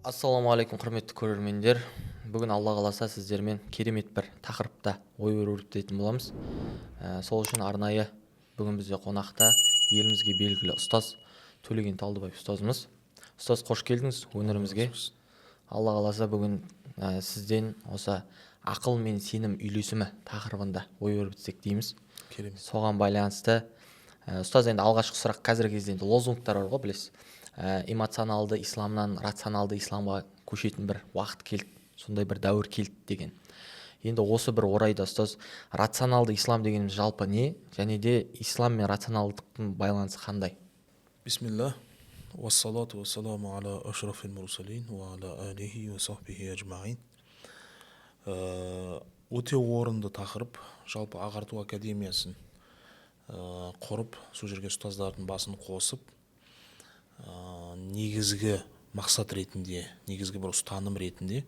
Ассалаумағалейкум, құрметті көрермендер. Бүгін Алла қаласа сіздермен керемет бір тақырыпта ой өрбітетін боламыз. Сол үшін арнайы бүгін бізде қонақта елімізге белгілі ұстаз Төлеген Талдыбаев ұстазымыз. Ұстаз, қош келдіңіз өнерімізге. Алла қаласа бүгін сізден осы ақыл мен сенім үйлесімі тақырыбында ой өрбітсек дейміз. Керемет. Соған байланысты ұстаз, енді алғашқы сұрақ, қазіргі кезде енді лозунгтар бар ғой, білесіз. Эмоционалды исламнан рационалды исламға көшетін бір уақыт келді, сондай бір дәуір келді деген. Енді осы бір орайда ұстаз, рационалды ислам дегеніміз жалпы не, және де ислам мен рационалдықтың байланысы қандай? Бисмилlah. Уассалату вассаламу аля ашрафил мурсалин ва аля алихи ва сахбихи ажмаин. Өте орынды тақырып. Жалпы ағарту академиясын құрып, сол жерге ұстаздардың басын қосып, негізгі мақсат ретінде, негізгі бір ұстаным ретінде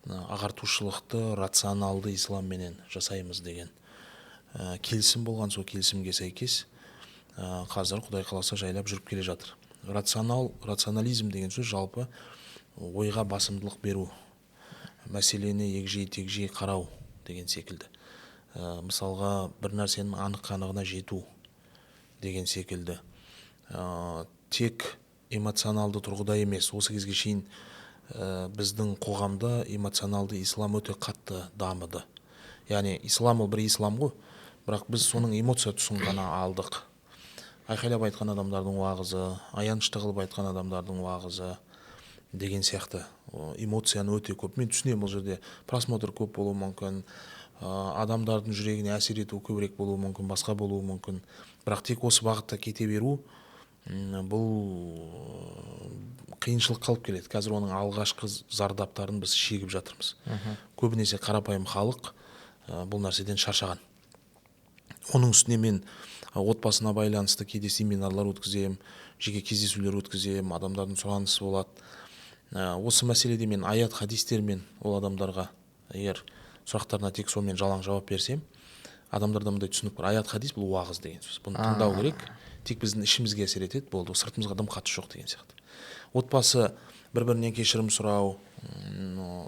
ағартушылықты рационалды исламменен жасаймыз деген келісім болған. Сол келісімге сәйкес қазір Құдай қаласа жайлап жүріп келе жатыр. Рационализм деген сөз жалпы ойға басымдылық беру, мәселені егжей-тегжей қарау деген секілді. Мысалға, бір нәрсенің анық-қанығына жету деген секілді. Тек эмоционалды тұрғыда емес, осы кезге шейін біздің қоғамда эмоционалды ислам өте қатты дамыды. Яғни ислам ол бір ислам ғой, бірақ біз соның эмоция тұсын ғана алдық. Айқайлап айтқан адамдардың уағызы, аянышты қылып айтқан адамдардың уағызы деген сияқты эмоцияны өте көп. Мен түсінемін, бұл жерде просмотр көп болуы мүмкін, адамдардың жүрегіне әсер ету көбірек болуы мүмкін, басқа болуы мүмкін. Бірақ тек осы бағытта кете беру бұл қиыншылық қалып келеді. Қазір оның алғашқы зардаптарын біз шегіп жатырмыз. Көбінесе қарапайым халық бұл нәрседен шаршаған. Оның үстіне мен отбасына байланысты кейде семинарлар өткізем, жеке кездесулер өткізем, адамдардың сұранысы болады. Осы мәселеде мен аят хадистермен ол адамдарға, егер сұрақтарына тек сонымен жалаң жауап берсем, адамдарда мындай түсінік бар: аят хадис бұл уағыз деген сөз. Бұны тыңдау керек, тек біздің ішімізге әсер етеді, болды, сыртымызға дым қатысы жоқ деген сияқты. Отбасы бір-бірінен кешірім сұрау,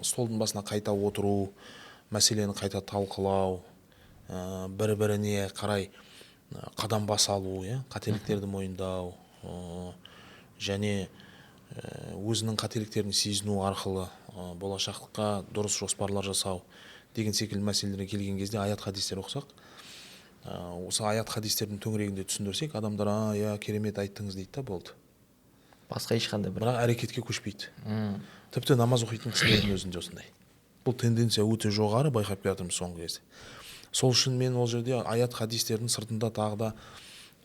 столдың басына қайта отыру, мәселені қайта талқылау, бір-біріне қарай қадам баса алу, қателіктерді мойындау, және өзінің қателіктерін сезіну арқылы болашаққа дұрыс жоспарлар жасау деген секілді мәселелерге келген кезде аят хадистер оқысақ, осы аят хадистердің төңірегінде түсіндірсек, адамдар керемет айттыңыз дейді да, болды. Басқа ешқандай бірақ әрекетке көшпейді. Тіпті намаз оқитын кісілердің өзінде осындай. Бұл тенденция өте жоғары, байқап келе жатырмыз соңғы кезде. Сол үшін мен ол жерде аят хадистердің сыртында тағы да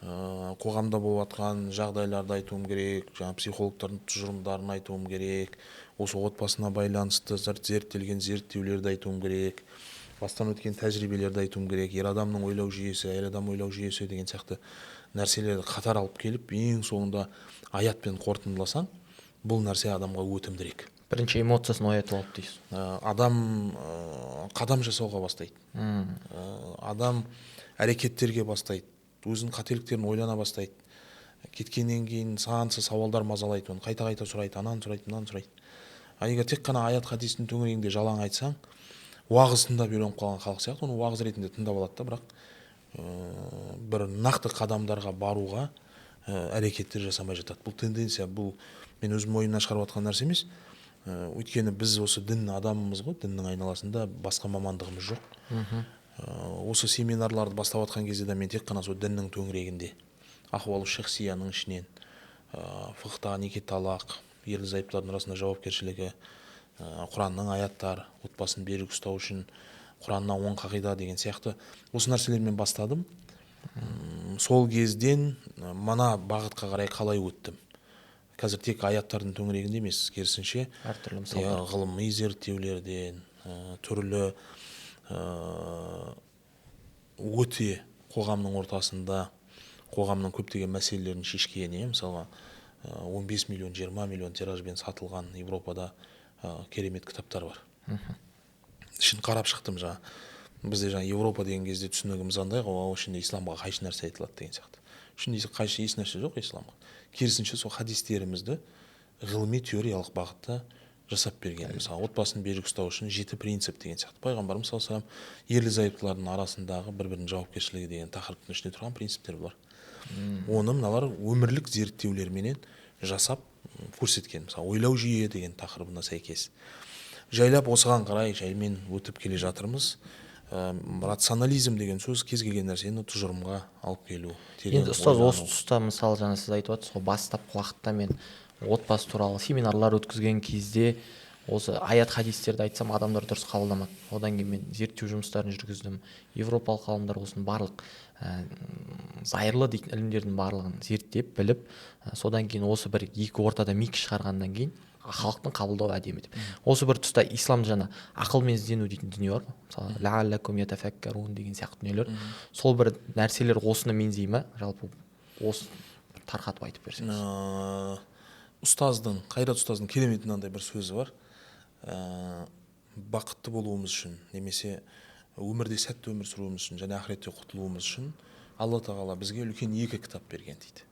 қоғамда болып жатқан жағдайларды айтуым керек, жаңа психологтардың тұжырымдарын айтуым керек, осы отбасына байланысты зерттелген зерттеулерді айтуым керек, бастан өткен тәжірибелерді айтуым керек, ер адамның ойлау жүйесі, әйел адам ойлау жүйесі деген сияқты нәрселерді қатар алып келіп, ең соңында аятпен қорытындыласаң, бұл нәрсе адамға өтімдірек. Бірінші эмоциясын оятып алып дейсіз. Адам қадам жасауға бастайды. Адам әрекеттерге бастайды. Өзінің қателіктерін ойлана бастайды. Кеткеннен кейін сансыз сауалдар мазалайды, оны қайта-қайта сұрайды, ананы сұрайды, мынаны сұрайды. Егер тек қана аят хадистің төңірегінде жалаң айтсаң, уағыз тыңдап үйреніп қалған халық сияқты, оны уағыз ретінде тыңдап алады да, бірақ бір нақты қадамдарға баруға әрекеттер жасамай жатады. Бұл тенденция, бұл мен өзім ойымнан шығарып жатқан нәрсе емес. Өйткені біз осы дін адамымыз ғой, діннің айналасында басқа мамандығымыз жоқ. Осы семинарларды бастап жатқан кезде де мен тек қана сол діннің төңірегінде, ахуал шахсияның ішінен, фықта неке талақ, ерлі зайыптардың арасында жауапкершілігі, Құранның аяттар, отбасын берік ұстау үшін Құраннан 10 қағида деген сияқты осы нәрселермен бастадым. Сол кезден мына бағытқа қарай қалай өттім. Қазір тек аяттардың төңірегінде емес, керісінше ғылыми зерттеулерден, түрлі өте қоғамның ортасында қоғамның көптеген мәселелерін шешкен, мысалға 15 миллион, 20 миллион тиражбен сатылған Европада керемет кітаптар бар. Ішін қарап шықтым. Бізде Европа деген кезде түсінігіміз андай ғой, ішінде исламға қайшы нәрсе айтылады деген сияқты. Ішінде қайшы еш нәрсе жоқ исламға. Керісінше сол хадистерімізді ғылыми теориялық бағытта жасап берген. Мысалы отбасын берік ұстау үшін 7 принцип деген сияқты. Пайғамбарымыз саллаллаху алейхи вассалам ерлі зайыптылардың арасындағы бір-бірінің жауапкершілігі деген тақырыптың ішінде тұрған принциптер бар. Оны мыналар өмірлік зерттеулерменен жасап көрсеткен. Мысалы ойлау жүйе деген тақырыбына сәйкес. Жайлап осыған қарай жаймен өтіп келе жатырмыз. Рационализм деген сөз кез келген нәрсені тұжырымға алып келу. Енді ұстаз осы тұста мысалы жаңа сіз айтып отырсыз ғой, бастапқы уақытта мен отбасы туралы семинарлар өткізген кезде осы аят хадистерді айтсам адамдар дұрыс қабылдамады. Одан кейін мен зерттеу жұмыстарын жүргіздім. Европалық ғалымдар осының барлық зайырлы дейтін ілімдердің барлығын зерттеп біліп, содан кейін осы бір екі ортада микс шығарғаннан кейін халықтың қабылдауы әдемі деп. Осы бір тұста исламда жаңа ақылмен іздену дейтін дүние бар. Мысалы ләалләкум ятафаккарун деген сияқты дүниелер. Сол бір нәрселер осыны меңзей ма? Жалпы осы тарқатып айтып берсеңіз. Қайрат ұстаздың керемет мынандай бір сөзі бар. Бақытты болуымыз үшін немесе өмірде сәтті өмір сүруіміз үшін және ақыретте құтылуымыз үшін Алла тағала бізге үлкен 2 кітап берген дейді.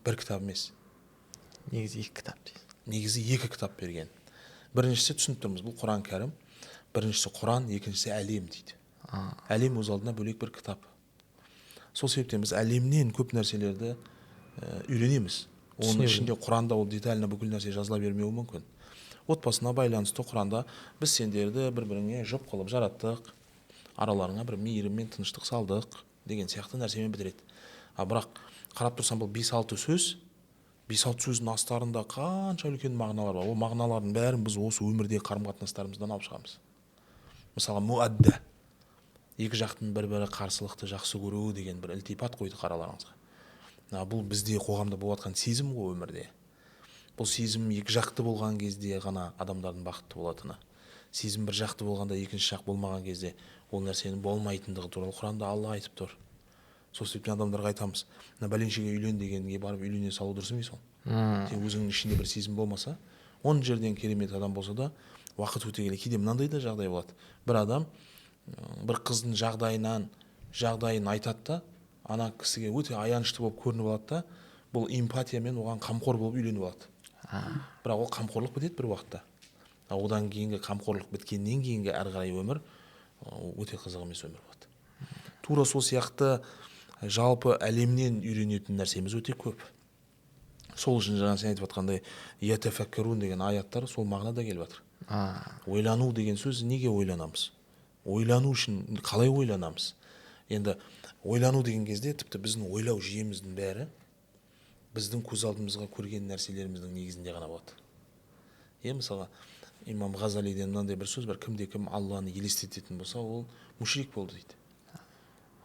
Бір кітап емес. Негізі 2 кітап дейді. Негізі 2 кітап берген. Біріншісі түсініп тұрмыз, бұл Құран кәрім. Біріншісі Құран, екіншісі әлем дейді. Әлем өз алдына бөлек бір кітап. Сол себептен біз әлемнен көп нәрселерді үйренеміз. Оның ішінде Құранда ол детально бүкіл нәрсе жазыла бермеуі мүмкін. Отбасына байланысты Құранда біз сендерді бір-біріңе жұп қылып жараттық, араларыңа бір мейірім мен тыныштық салдық деген сияқты нәрсемен бітіреді. Бірақ қарап тұрсам бұл 5-6 сөз, 5-6 сөздің астарында қанша үлкен мағыналар бар. Ол мағыналардың бәрін біз осы өмірдегі қарым-қатынастарымыздан алып шығамыз. Мысалы муадда, екі жақтың бір-бірі қарсылықты жақсы көруі деген бір ілтипат қойды қараларыңызға. Бұл бізде қоғамда болып жатқан сезім ғой өмірде. Бұл сезім екі жақты болған кезде ғана адамдардың бақытты болатыны. Сезім бір жақты болғанда екінші жақ болмаған кезде ол нәрсенің болмайтындығы туралы Құранда Алла айтып тұр. Сол себептен адамдарға айтамыз, бәленшеге үйлен дегенге барып үйлене салу дұрыс емес ол. Сен өзіңнің ішінде бір сезім болмаса, 10 жерден керемет адам болса да, уақыт өте келе кейде мынандай да жағдай болады. Бір адам бір қыздың жағдайын айтады да, ана кісіге өте аянышты болып көрініп алады да, бұл эмпатиямен оған қамқор болып үйленіп алады. Бірақ ол қамқорлық бітеді бір уақытта. Одан кейінгі қамқорлық біткеннен кейінгі әрі қарай өмір өте қызық емес өмір болады. Тура сол сияқты жалпы әлемнен үйренетін нәрсеміз өте көп. Сол үшін жаңа сен айтып жатқандай ятафаккарун деген аяттар сол мағынада келіп жатыр. Ойлану деген сөз, неге ойланамыз? Ойлану үшін қалай ойланамыз? Енді ойлану деген кезде тіпті біздің ойлау жүйеміздің бәрі біздің көз алдымызға көрген нәрселеріміздің негізінде ғана болады. Мысалы имам Ғазалиден мынандай бір сөз бар: кімде-кім Алланы елестететін болса, ол мушрик болды дейді.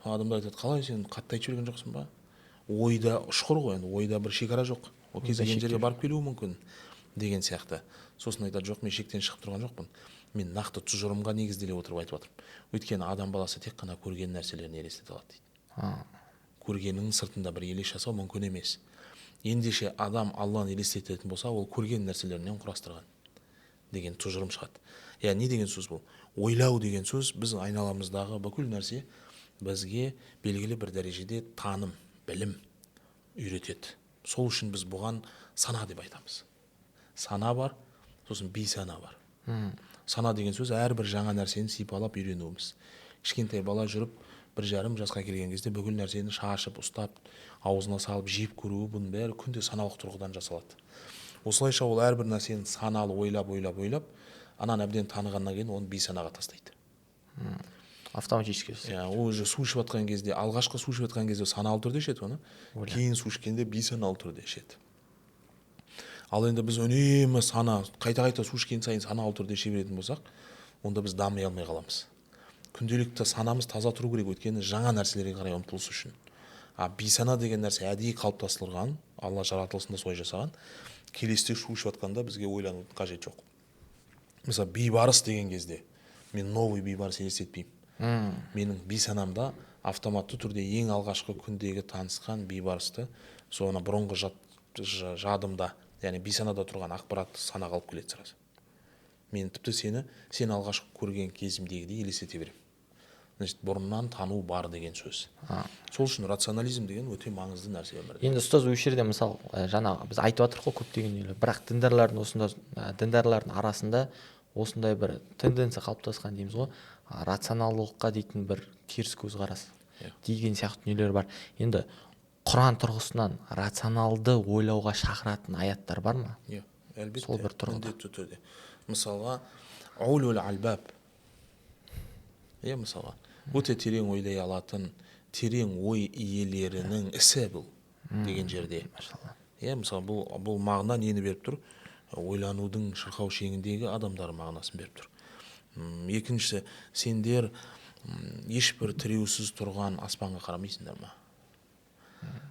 Адамдар айтады, қалай сен қатты айтып жүрген жоқсың ба? Ойда ұшқыр ғой, енді ойда бір шекара жоқ. Ол кез келген жерге барып келуі мүмкін деген сияқты. Сосын айтады, жоқ, мен шектен шығып тұрған жоқпын. Мен нақты тұжырымға негізделе отырып айтып жатырмын. Өйткені адам баласы тек қана көрген нәрселерін елестете алады дейді. Көргеннің сыртында бір елес жасау мүмкін емес. Ендеше адам Алланы елестететін болса, ол көрген нәрселерінен құрастырған деген тұжырым шығады. Не деген сөз бұл? Ойлау деген сөз біз айналамыздағы бүкіл нәрсе бізге белгілі бір дәрежеде таным, білім үйретеді. Сол үшін біз бұған сана деп айтамыз. Сана бар, сосын бейсана бар. Сана деген сөз әрбір жаңа нәрсені сипалап үйренуіміз. Кішкентай бала жүріп 1,5 жасқа келген кезде бүкіл нәрсені шашып, ұстап, аузына салып, жеп көруі, бұның бәрі күнде саналық тұрғыдан жасалады. Осылайша ол әрбір нәрсені саналы ойлап, ананы әбден танығаннан кейін оны бейсанаға тастайды. Автоматически. Ол уже су ішіп жатқан кезде, алғашқы су ішіп жатқан кезде саналы түрде ішеді оны, кейін су ішкенде бейсаналы түрде ішеді. Ал енді біз үнемі қайта су ішкен сайын саналы түрде іше беретін болсақ, онда біз дами алмай қаламыз. Күнделікті санамыз таза тұру керек, өйткені жаңа нәрселерге қарай ұмтылыс үшін. Бейсана деген нәрсе әдейі қалыптастырылған, Алла жаратылысында солай жасаған. Келесте су ішіп жатқанда бізге ойланудың қажеті жоқ. Мысалы, бейбарыс деген кезде мен новый бейбарыс елестетпеймін. Менің бейсанамда автоматты түрде ең алғашқы күндегі танысқан бейбарысты, соны бұрынғы жадымда, яғни бейсанада тұрған ақпаратты санаға алып келеді сразу. Мен тіпті сені алғашқы көрген кезімдегідей елестете беремін. значит бұрыннан тану бар деген сөз. Сол үшін рационализм деген өте маңызды нәрсе өмірде. Енді ұстаз осы жерде мысалы жаңа біз айтып жатырмық қой көптеген нелер, бірақ діндарлардың арасында осындай бір тенденция қалыптасқан дейміз ғой, рационалдылыққа дейтін бір теріс көзқарас деген сияқты дүниелер бар. Енді Құран тұрғысынан рационалды ойлауға шақыратын аяттар бар ма? Иә, әлбетте. Сол бір тұрғыда. Міндетті түрде. Мысалға, аулул альбаб. Иә, мысалға, өте терең ойлай алатын, терең ой иелерінің ісі бұл деген жерде. Иә, мысалы, бұл мағына нені беріп тұр? Ойланудың шырқау шегіндегі адамдар мағынасын беріп тұр. Екіншісі, сендер ешбір тіреусіз тұрған аспанға қарамайсыңдар ма?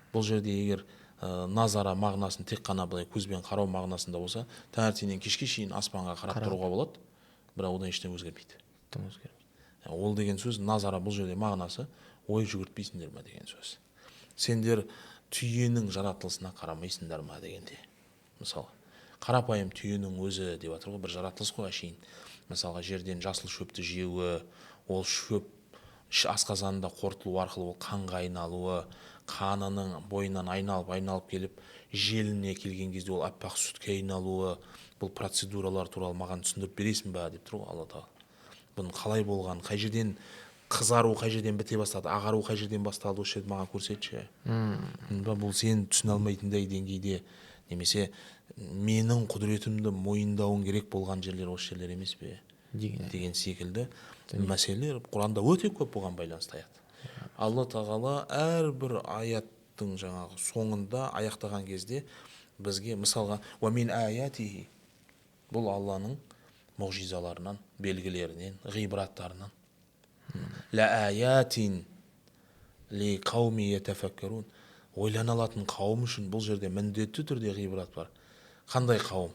Бұл жерде егер назара мағынасын тек қана былай көзбен қарау мағынасында болса, таңертеңнен кешке шейін аспанға қарап тұруға болады, бірақ одан ештеңе өзгермейді. Ол деген сөз, назара бұл жерде мағынасы ой жүгіртпейсіңдер ма деген сөз. Сендер түйенің жаратылысына қарамайсыңдар ма дегенде. Мысалы, қарапайым түйенің өзі деп жатыр ғой, бір жаратылыс қой әшейін. Мысалға, жерден жасыл шөпті жеуі, ол шөп асқазанында қорытылу арқылы ол қанға айналуы, қанының бойынан айналып келіп желіне келген кезде ол аппақ сүтке айналуы, бұл процедуралар туралы маған түсіндіріп бересің ба деп тұр ғой Алла Тағала. Бұның қалай болған, қай жерден қызару, қай жерден біте бастады, ағару қай жерден басталды, осы жерді маған көрсетші. Бұл сен түсіне алмайтындай деңгейде, немесе менің құдіретімді мойындауың керек болған жерлер осы жерлер емес пе деген секілді мәселелер Құранда өте көп бұған байланысты аят. Алла Тағала әрбір аяттың жаңағы соңында аяқтаған кезде бізге мысалға уамин аятихи, бұл Алланың мұғжизаларынан, белгілерінен, ғибраттарынан. Ла аятин ли қауми етафаккарун, ойлана алатын қауым үшін бұл жерде міндетті түрде ғибрат бар. Қандай қауым?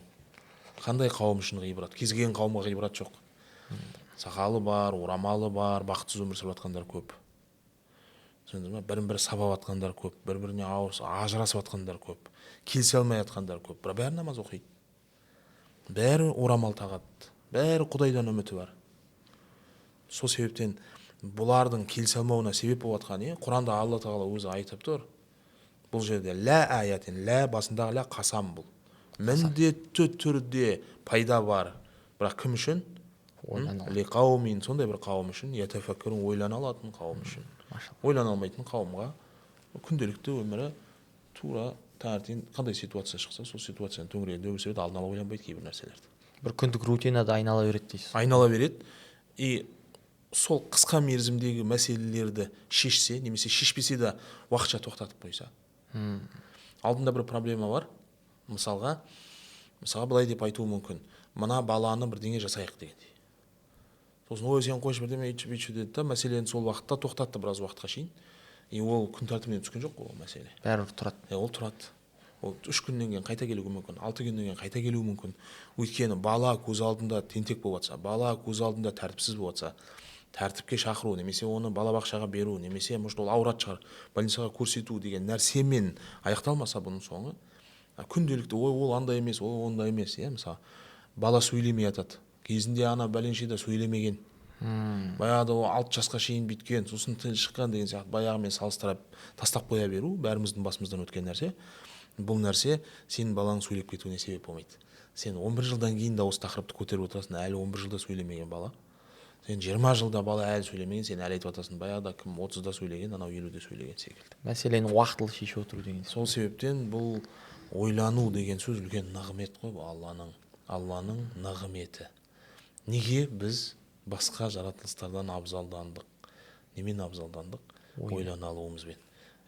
Қандай қауым үшін ғибрат? Кез келген қауымға ғибрат жоқ. Сақалы бар, орамалы бар, бақытсыз өмір сүріп жатқандар көп. Бірін-бірі сабап жатқандар көп, бір-біріне ажырасып жатқандар көп, келісе алмай жатқандар көп. Бірақ бәрі намаз оқиды. Бәрі орамал тағады. Бәрі Құдайдан үміті бар. Сол себептен бұлардың келісе алмауына себеп болып жатқан, Құранда Алла Тағала өзі айтып тұр. Бұл жерде лә аятин, лә басындағы лә қасам бұл. Міндетті түрде пайда бар. Бірақ кім үшін? Ли қаумин, сондай бір қауым үшін, ятафаккарун, ойлана алатын қауым үшін. Ойлана алмайтын қауымға күнделікті өмірі тура таңертең қандай ситуация шықса, сол ситуацияның төңірегінде өмір сүреді, алдын ала ойланбайды кейбір нәрселерді. Бір күндік рутинада айнала береді дейсіз. Айнала береді. И сол қысқа мерзімдегі мәселелерді шешсе, немесе шешпесе де уақытша тоқтатып қойса. Алдында бір проблема бар. Мысалға былай деп айтуы мүмкін. Мына баланы бірдеңе жасайық дегендей. Сосын ой сен қойшы бірдеме бүйтші деді да, мәселені сол уақытта тоқтатты біраз уақытқа шейін. И ол күн тәртібінен түскен жоқ ол мәселе. Бәрібір тұрады. Ол тұрады. Ол 3 күннен кейін қайта келуі мүмкін, 6 күннен кейін қайта келуі мүмкін. Өйткені бала көз алдында тентек болып жатса, бала көз алдында тәртіпсіз болып жатса, тәртіпке шақыру, немесе оны балабақшаға беру, немесе может ол аурат шығар, больницаға көрсету деген нәрсемен аяқталмаса бұның соңы, күнделікті ол андай емес, ол ондай емес, мысалы бала сөйлемей жатады. Кезінде ана бәленшеде сөйлемеген. Баяғыда ол 6 жасқа шейін біткен, сосын тіл шыққан деген сияқты баяғымен салыстырып тастап қоя беру бәріміздің басымыздан өткен нәрсе. Бұл нәрсе сенің балаң сөйлеп кетуіне себеп болмайды. Сен 11 жылдан кейін де осы тақырыпты көтеріп отырасың, әлі 11 жылда сөйлемеген бала. Сен 20 жылда бала әлі сөйлемеген, сен әлі айтып жатасың, баяғыда кім 30-да сөйлеген, анау 50-де сөйлеген секілді. Мәселені уақытылы шешіп отыру деген. Сол себептен бұл ойлану деген сөз үлкен нығмет қой, Алланың нығметі. Неге біз басқа жаратылыстардан абзалдандық? Немен абзалдандық? Ойлана алуымызбен.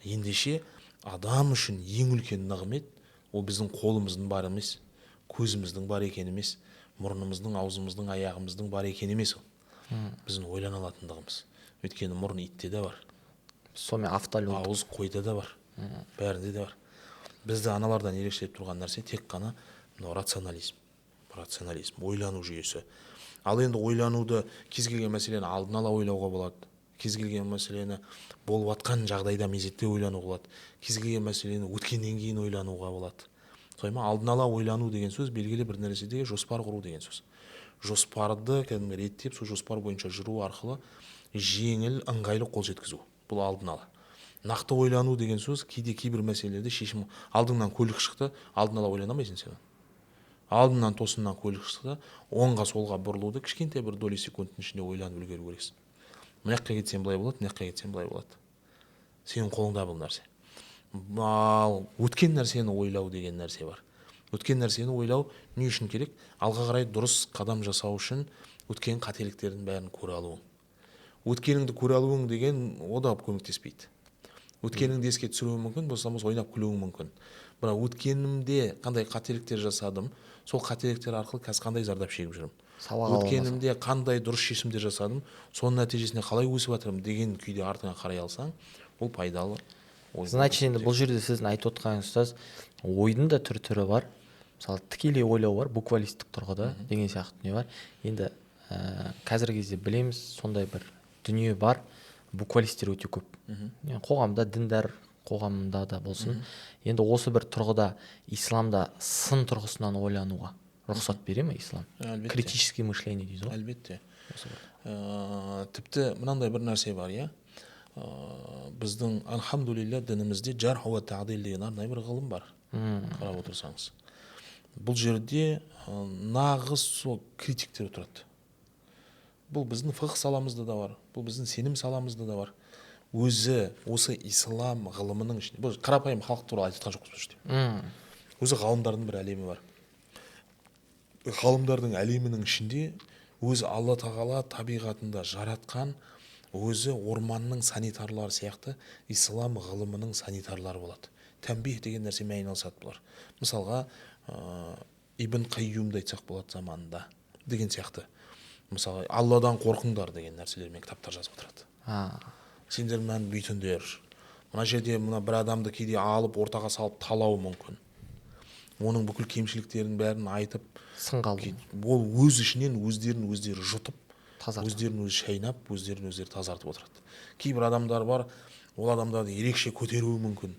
Ендеше адам үшін ең үлкен нығмет ол біздің қолымыздың бар емес, көзіміздің бар екені емес, мұрнымыздың, аузымыздың, аяғымыздың бар екені емес ол. Біздің ойлана алатындығымыз. Өйткені мұрын итте де бар. Сонымен автолог. Ауыз қойда да бар. Бәрінде де бар. Бізді аналардан ерекшелеп тұрған нәрсе тек қана рационализм, ойлану жүйесі. Ал енді ойлануды кез келген мәселені алдын ала ойлауға болады. Кез келген мәселені болып жатқан жағдайда мезетте ойлануға болады. Кез келген мәселені өткеннен кейін ойлануға болады. Алдын ала ойлану деген сөз белгілі бір нәрседегі жоспар құру деген сөз. Жоспарды кәдімгі реттеп, сол жоспар бойынша жүру арқылы жеңіл, ыңғайлы қол жеткізу. Бұл алдын ала. Нақты ойлану деген сөз кейде кейбір мәселелерде шешім. Алдыңнан көлік шықты, алдын ала ойлана алмайсың сен. Алдынан тосыннан көлік шықты, оңға солға бұрылуды кішкентай бір доли секундтың ішінде ойланып үлгеру керексің. Мына жаққа кетсем былай болады, мына жаққа кетсем былай болады. Сенің қолыңда бұл нәрсе. Ал өткен нәрсені ойлау деген нәрсе бар. Өткен нәрсені ойлау не үшін керек? Алға қарай дұрыс қадам жасау үшін өткен қателіктердің бәрін көре алуың. Өткеніңді көре алуың деген о да көмектеспейді. Өткеніңді еске түсіруі мүмкін, болсамыз ойнап күлуің мүмкін. Бірақ өткенімде қандай қателіктер жасадым, сол қателіктер арқылы қазір қандай зардап шегіп жүрмін. Өткенімде қандай дұрыс шешімдер жасадым, соның нәтижесінде қалай өсіп жатырмын деген күйде артыңа қарай алсаң, ол пайдалы. Значит, енді бұл жерде сіздің айтып отырғаныңыз ұстаз, ойдың да түрі бар. Мысалы, тікелей ойлау бар, буквалистік тұрғыда деген сияқты дүние бар. Енді қазіргі кезде білеміз, сондай бір дүние бар. Буквалистер өте көп. Қоғамда, діндар қоғамында да болсын. Енді осы бір тұрғыда исламда сын тұрғысынан ойлануға рұқсат бере ме ислам? Критический мышление дейді ғой. Әлбетте. Тіпті мынандай бір нәрсе бар, иә. Біздің алхамдулилля дінімізде жарх уа таъдил деген арнайы бір ғылым бар. Қарап отырсаңыз. Бұл жерде нағыз сол критиктер тұрады. Бұл біздің фықх саламызда да бар, бұл біздің сенім саламызда да бар. Өзі осы ислам ғылымының ішінде, бұл қарапайым халық туралы айтып жатқан жоқпыз. Өзі ғалымдардың бір әлемі бар. Ғалымдардың әлемінің ішінде өзі Алла тағала табиғатында жаратқан өзі орманның санитарлары сияқты ислам ғылымының санитарлары болады. Тәнбих деген нәрсемен айналысады бұлар. Мысалға, Ибн Қайюмды айтсақ болады заманында деген сияқты. Мысалы, Алладан қорқыңдар деген нәрселермен кітаптар жазып отырады. Сендер мынаны бүйтіңдер. Мына жерде мына бір адамды кейде алып ортаға салып талау мүмкін. Оның бүкіл кемшіліктерін бәрін айтып, сынға ол өз ішінен өздерін өздері жұтып, өздерін өзі шайнап, өздерін өздері тазартып отырады. Кейбір адамдар бар, ол адамдарды ерекше көтеруі мүмкін.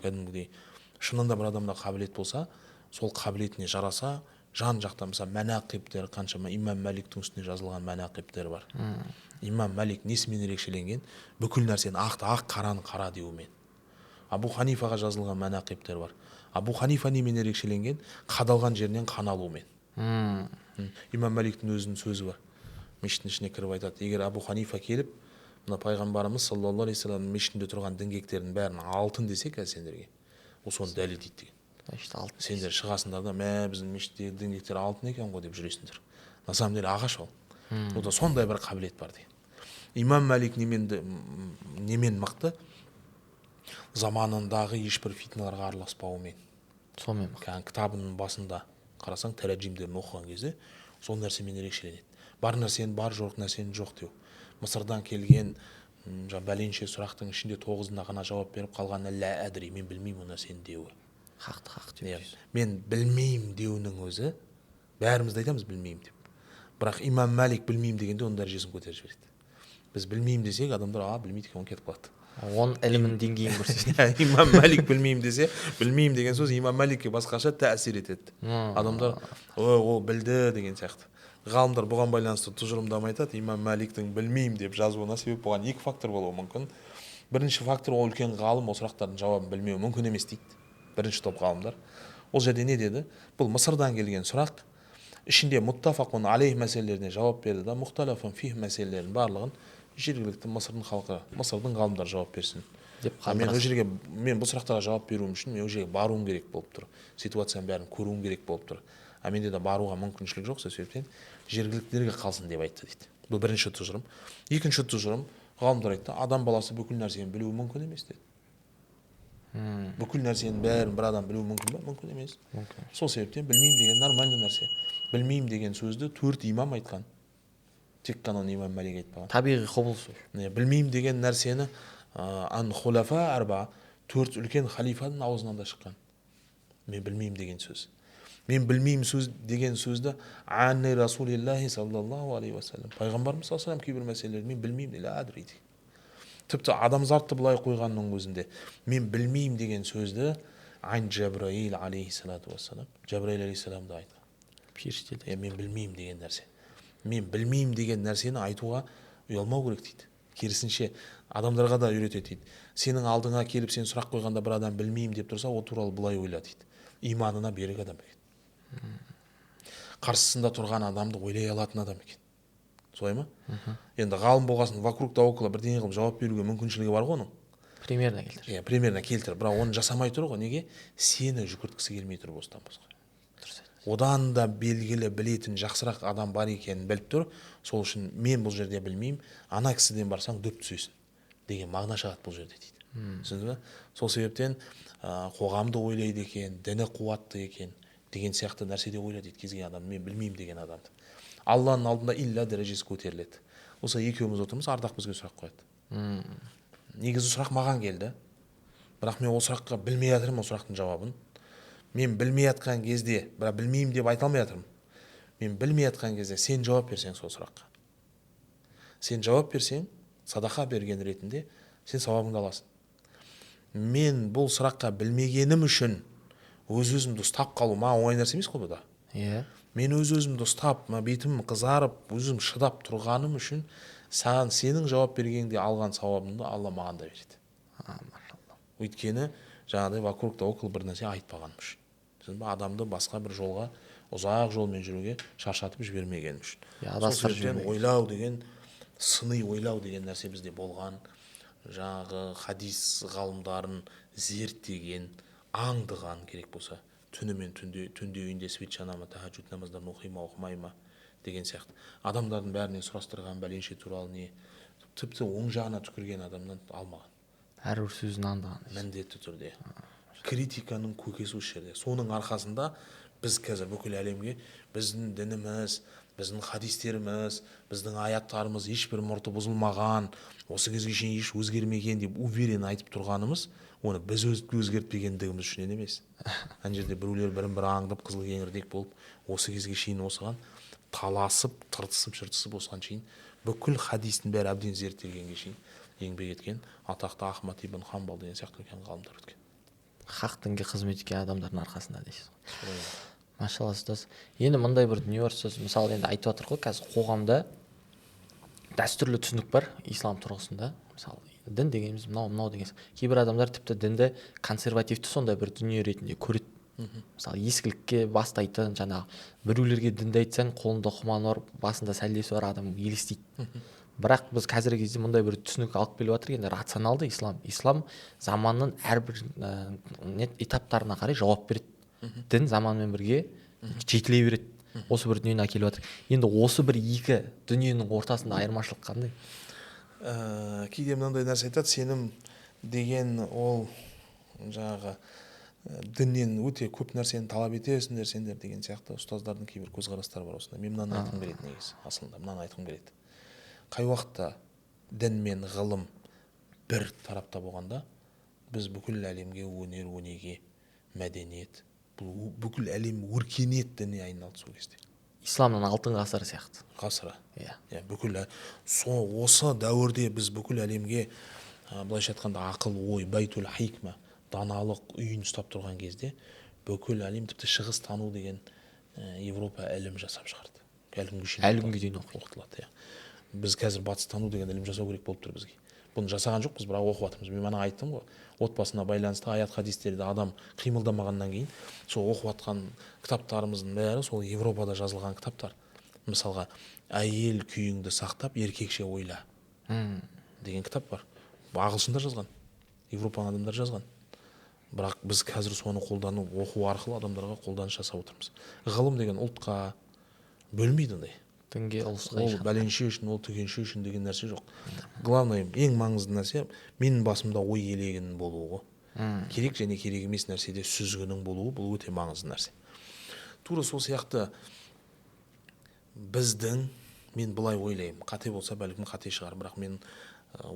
Кәдімгідей шынында бір адамда қабілет болса, сол қабілетіне жараса, жан жақтан мысалы мәнақиптер, қаншама имам Маликтің үстіне жазылған мәнақиптер бар. Имам Малик несімен ерекшеленген? Бүкіл нәрсені ақты ақ, қараны қара деумен. Абу Ханифаға жазылған мәнақиптер бар. Абу Ханифа немен ерекшеленген? Қадалған жерінен қан алумен. Имам Маликтің өзінің сөзі бар. Мешіттің ішіне кіріп айтады, егер Абу Ханифа келіп, мына пайғамбарымыз саллаллаху алейхи вассалам мешітінде тұрған діңгектердің бәрін алтын десе қазір сендерге, ол соны дәлелдейді деген. Сендер шығасыңдар да, мә біздің мешіттегі діңгектер алтын екен ғой деп жүресіңдер. На самом деле ағаш ол. Ода сондай бір қабілет бар деген. Имам Малик немен мықты? Заманындағы ешбір фитналарға араласпауымен. Сонымен мықты. Кітабының басында қарасаң, тәрәжимдерін оқыған кезде сол нәрсемен ерекшеленеді. Бар нәрсені бар, жоқ нәрсені жоқ деу. Мысырдан келген бәленше сұрақтың ішінде 9-ына ғана жауап беріп қалған лә әдри, мен білмеймін ол нәрсені деуі. Хақ деп. Мен білмеймін деуінің өзі, бәріміз айтамыз білмеймін деп. Бірақ имам Малик білмеймін дегенде оның дәрежесін көтеріп жібереді. Біз білмеймін десек, адамдар білмейді екен, кетіп қалады. Оның ілімінің деңгейін көрсетеді. Имам Малик білмеймін десе, білмеймін деген сөз имам Маликке басқаша тәсір етеді. Адамдар ол білді деген сияқты. Ғалымдар бұған байланысты тұжырымдама айтады, имам Маликтің білмеймін деп жазуына себеп болған екі фактор болуы мүмкін. Бірінші фактор, ол үлкен ғалым, ол сұрақтардың жауабын білмеуі мүмкін емес дейді. Бірінші топ ғалымдар. Ол жерде не деді? Бұл Мысырдан келген сұрақ, ішінде мұттафақун алейх мәселелеріне жауап берді да, мұхталафун фих мәселелерін барлығын жергілікті Мысырдың халқы, Мысырдың ғалымдар жауап берсін. Мен бұл сұрақтарға жауап беруім үшін мен ол жерге баруым керек болып тұр. Ситуацияның бәрін көруім керек болып тұр. Менде де баруға мүмкіншілік жоқ, себептен жергіліктілерге қалсын деп айтты дейді. Бұл бірінші тұжырым. Екінші тұжырым, ғалымдар айтты, адам баласы бүкіл нәрсені білуі мүмкін емес деді. Бүкіл нәрсенің бәрін бір адам білуі мүмкін ба? Мүмкін емес. Сол себептен білмеймін деген нормальный нәрсе. Білмеймін деген сөзді 4 имам айтқан. Тек қана имам Малик айтпаған. Табиғи құбылыс. Білмеймін деген нәрсені ан хулафа арба 4 үлкен халифаның аузынан да шыққан. Мен білмеймін деген сөз. Мен білмеймін сөз деген сөзді анни расулиллахи саллаллаху алейхи вассалам. Пайғамбарымыз саллаллаху алейхи кейбір мәселелерді мен білмеймін деп адриді. Тіпті адамзатты былай қойғанның өзінде мен білмеймін деген сөзді айн Джабраил алейхиссалату вассалам, Джабраил алейхиссалам да айтқан. Періштеде. Мен білмеймін деген нәрсе. Мен білмеймін деген нәрсені айтуға ұялмау керек дейді. Керісінше адамдарға да үйретеді дейді. Сенің алдыңа келіп сен сұрақ қойғанда бір адам білмеймін деп тұрса, о туралы былай ойла дейді. Иманына берік адам екен. Қарсысында тұрған адамды ойлай алатын адам екен. Солай ма? Енді ғалым болғасын вокруг да около бірдеңе қылып жауап беруге мүмкіншілігі бар ғой оның. Примерно келтір. Иә, примерно келтір. Бірақ оны жасамай тұр ғой. Неге? Сені жүгірткісі келмей тұр бостан босқа. Одан да белгілі білетін жақсырақ адам бар екенін біліп тұр. Сол үшін мен бұл жерде білмеймін, ана кісіден барсаң дөп түсесің деген мағына шығады бұл жерде дейді. Түсіндіңіз бе? Сол себептен қоғамды ойлайды екен, діні қуатты екен деген сияқты нәрседе ойлайды дейді кез келген адам, мен білмеймін деген адамды. Алланың алдында илля дәрежесі көтеріледі. Осы екеуміз отырмыз, Ардақ бізге сұрақ қояды. Негізі сұрақ маған келді. Бірақ мен ол сұраққа білмей жатырмын, ол сұрақтың жауабын. Мен білмей жатқан кезде, бірақ білмеймін деп айта алмай жатырмын. Мен білмей жатқан кезде сен жауап берсең сол сұраққа. Сен жауап берсең, садақа берген ретінде сен сауабыңды аласың. Мен бұл сұраққа білмегенім үшін өз-өзімді ұстап қалу маған оңай нәрсе емес қой бұл да. Иә. Мен өз-өзімді ұстап, бетім қызарып, өзім шыдап тұрғаным үшін сенің жауап бергенде алған сауабымды Алла маған да береді. Өйткені жаңағыдай вокруг да около бір нәрсе айтпағаным үшін. Адамды басқа бір жолға, ұзақ жолмен жүруге шаршатып жібермегенім үшін. Сол себептен ойлау деген, сыни ойлау деген нәрсе бізде болған. Жаңағы хадис ғалымдарын зерттеген, аңдыған керек болса, түнімен түнде үйінде свет жана ма, тахаджуд намаздарын оқи ма, оқымай ма деген сияқты. Адамдардың бәрінен сұрастырған бәленше туралы не, тіпті оң жағына түкірген адамнан алмаған. Әрбір сөзін аңдыған. Міндетті түрде. Критиканың көкесі осы жерде. Соның арқасында біз қазір бүкіл әлемге біздің дініміз, біздің хадистеріміз, біздің аяттарымыз ешбір мұрты бұзылмаған, осы кезге шейін еш өзгермеген деп уверен айтып тұрғанымыз, оны біз өзгертпегендігіміз үшін емес. Ана жерде біреулер бірін-бірі аңдып, қызыл кеңірдек болып, осы кезге шейін осыған таласып, тыртысып, жыртысып осыған шейін бүкіл хадистің бәрі әбден зерттелгенге шейін еңбек еткен атақты Ахмад ибн Хамбал деген сияқты үлкен ғалымдар өткен. Хақ дінге қызмет еткен адамдардың арқасында дейсіз ғой. Машалла ұстаз. Енді мындай бір дүние бар ұстаз. Мысалы енді айтып жатыр ғой, қазір қоғамда дәстүрлі түсінік бар ислам тұрғысында. Мысалы дін дегеніміз мынау деген. Кейбір адамдар тіпті дінді консервативті сондай бір дүние ретінде көреді. Мысалы ескілікке бастайтын, жаңағы біреулерге дінді айтсаң, қолында құманы бар, басында сәлдесі бар адам елестейді. Бірақ біз қазіргі кезде мындай бір түсінік алып келіп жатыр, енді рационалды ислам заманның әрбір этаптарына қарай жауап береді. Дін заманмен бірге жетіле береді. Осы бір дүниені әкеліп жатыр. Енді осы бір екі дүниенің ортасында айырмашылық қандай? Кейде мынандай нәрсе айтады, сенім деген ол жаңағы діннен өте көп нәрсені талап етесіңдер сендер деген сияқты ұстаздардың кейбір көзқарастары бар осында. Мен мынаны айтқым келеді негізі, асылында мынаны айтқым келеді. Қай уақытта дін мен ғылым бір тарапта болғанда, біз бүкіл әлемге өнер, өнеге, мәдениет, бүкіл әлем өркениет дініне айналды сол кезде. Исламның алтын ғасыры сияқты. Ғасыры. Иә. Бүкіл осы дәуірде біз бүкіл әлемге былайша айтқанда ақыл ой, байтул хикма, даналық үйін ұстап тұрған кезде бүкіл әлем тіпті шығыс тану деген Европа ілім жасап шығарды. Әлі күнге дейін оқытылады. Біз қазір батыстану деген ілім жасау керек болып тұр бізге. Бұны жасаған жоқпыз, бірақ оқып жатырмыз. Мен мана айттым ғой, отбасына байланысты аят хадистерді адам қимылдамағаннан кейін сол оқып жатқан кітаптарымыздың бәрі сол Европада жазылған кітаптар. Мысалға, әйел күйіңді сақтап, еркекше ойла деген кітап бар. Ағылшындар жазған, Европаның адамдары жазған. Бірақ біз қазір соны қолдану, оқу арқылы адамдарға қолданыс жасап отырмыз. Ғылым деген ұлтқа бөлмейді ондай. Дінге ол бәленше үшін, ол түгенше үшін деген нәрсе жоқ. Главное, ең маңызды нәрсе менің басымда ой елегінің болуы. Керек және керек емес нәрседе сүзгінің болуы, бұл өте маңызды нәрсе. Тура сол сияқты біздің, мен былай ойлаймын, қате болса бәлкім қате шығар, бірақ мен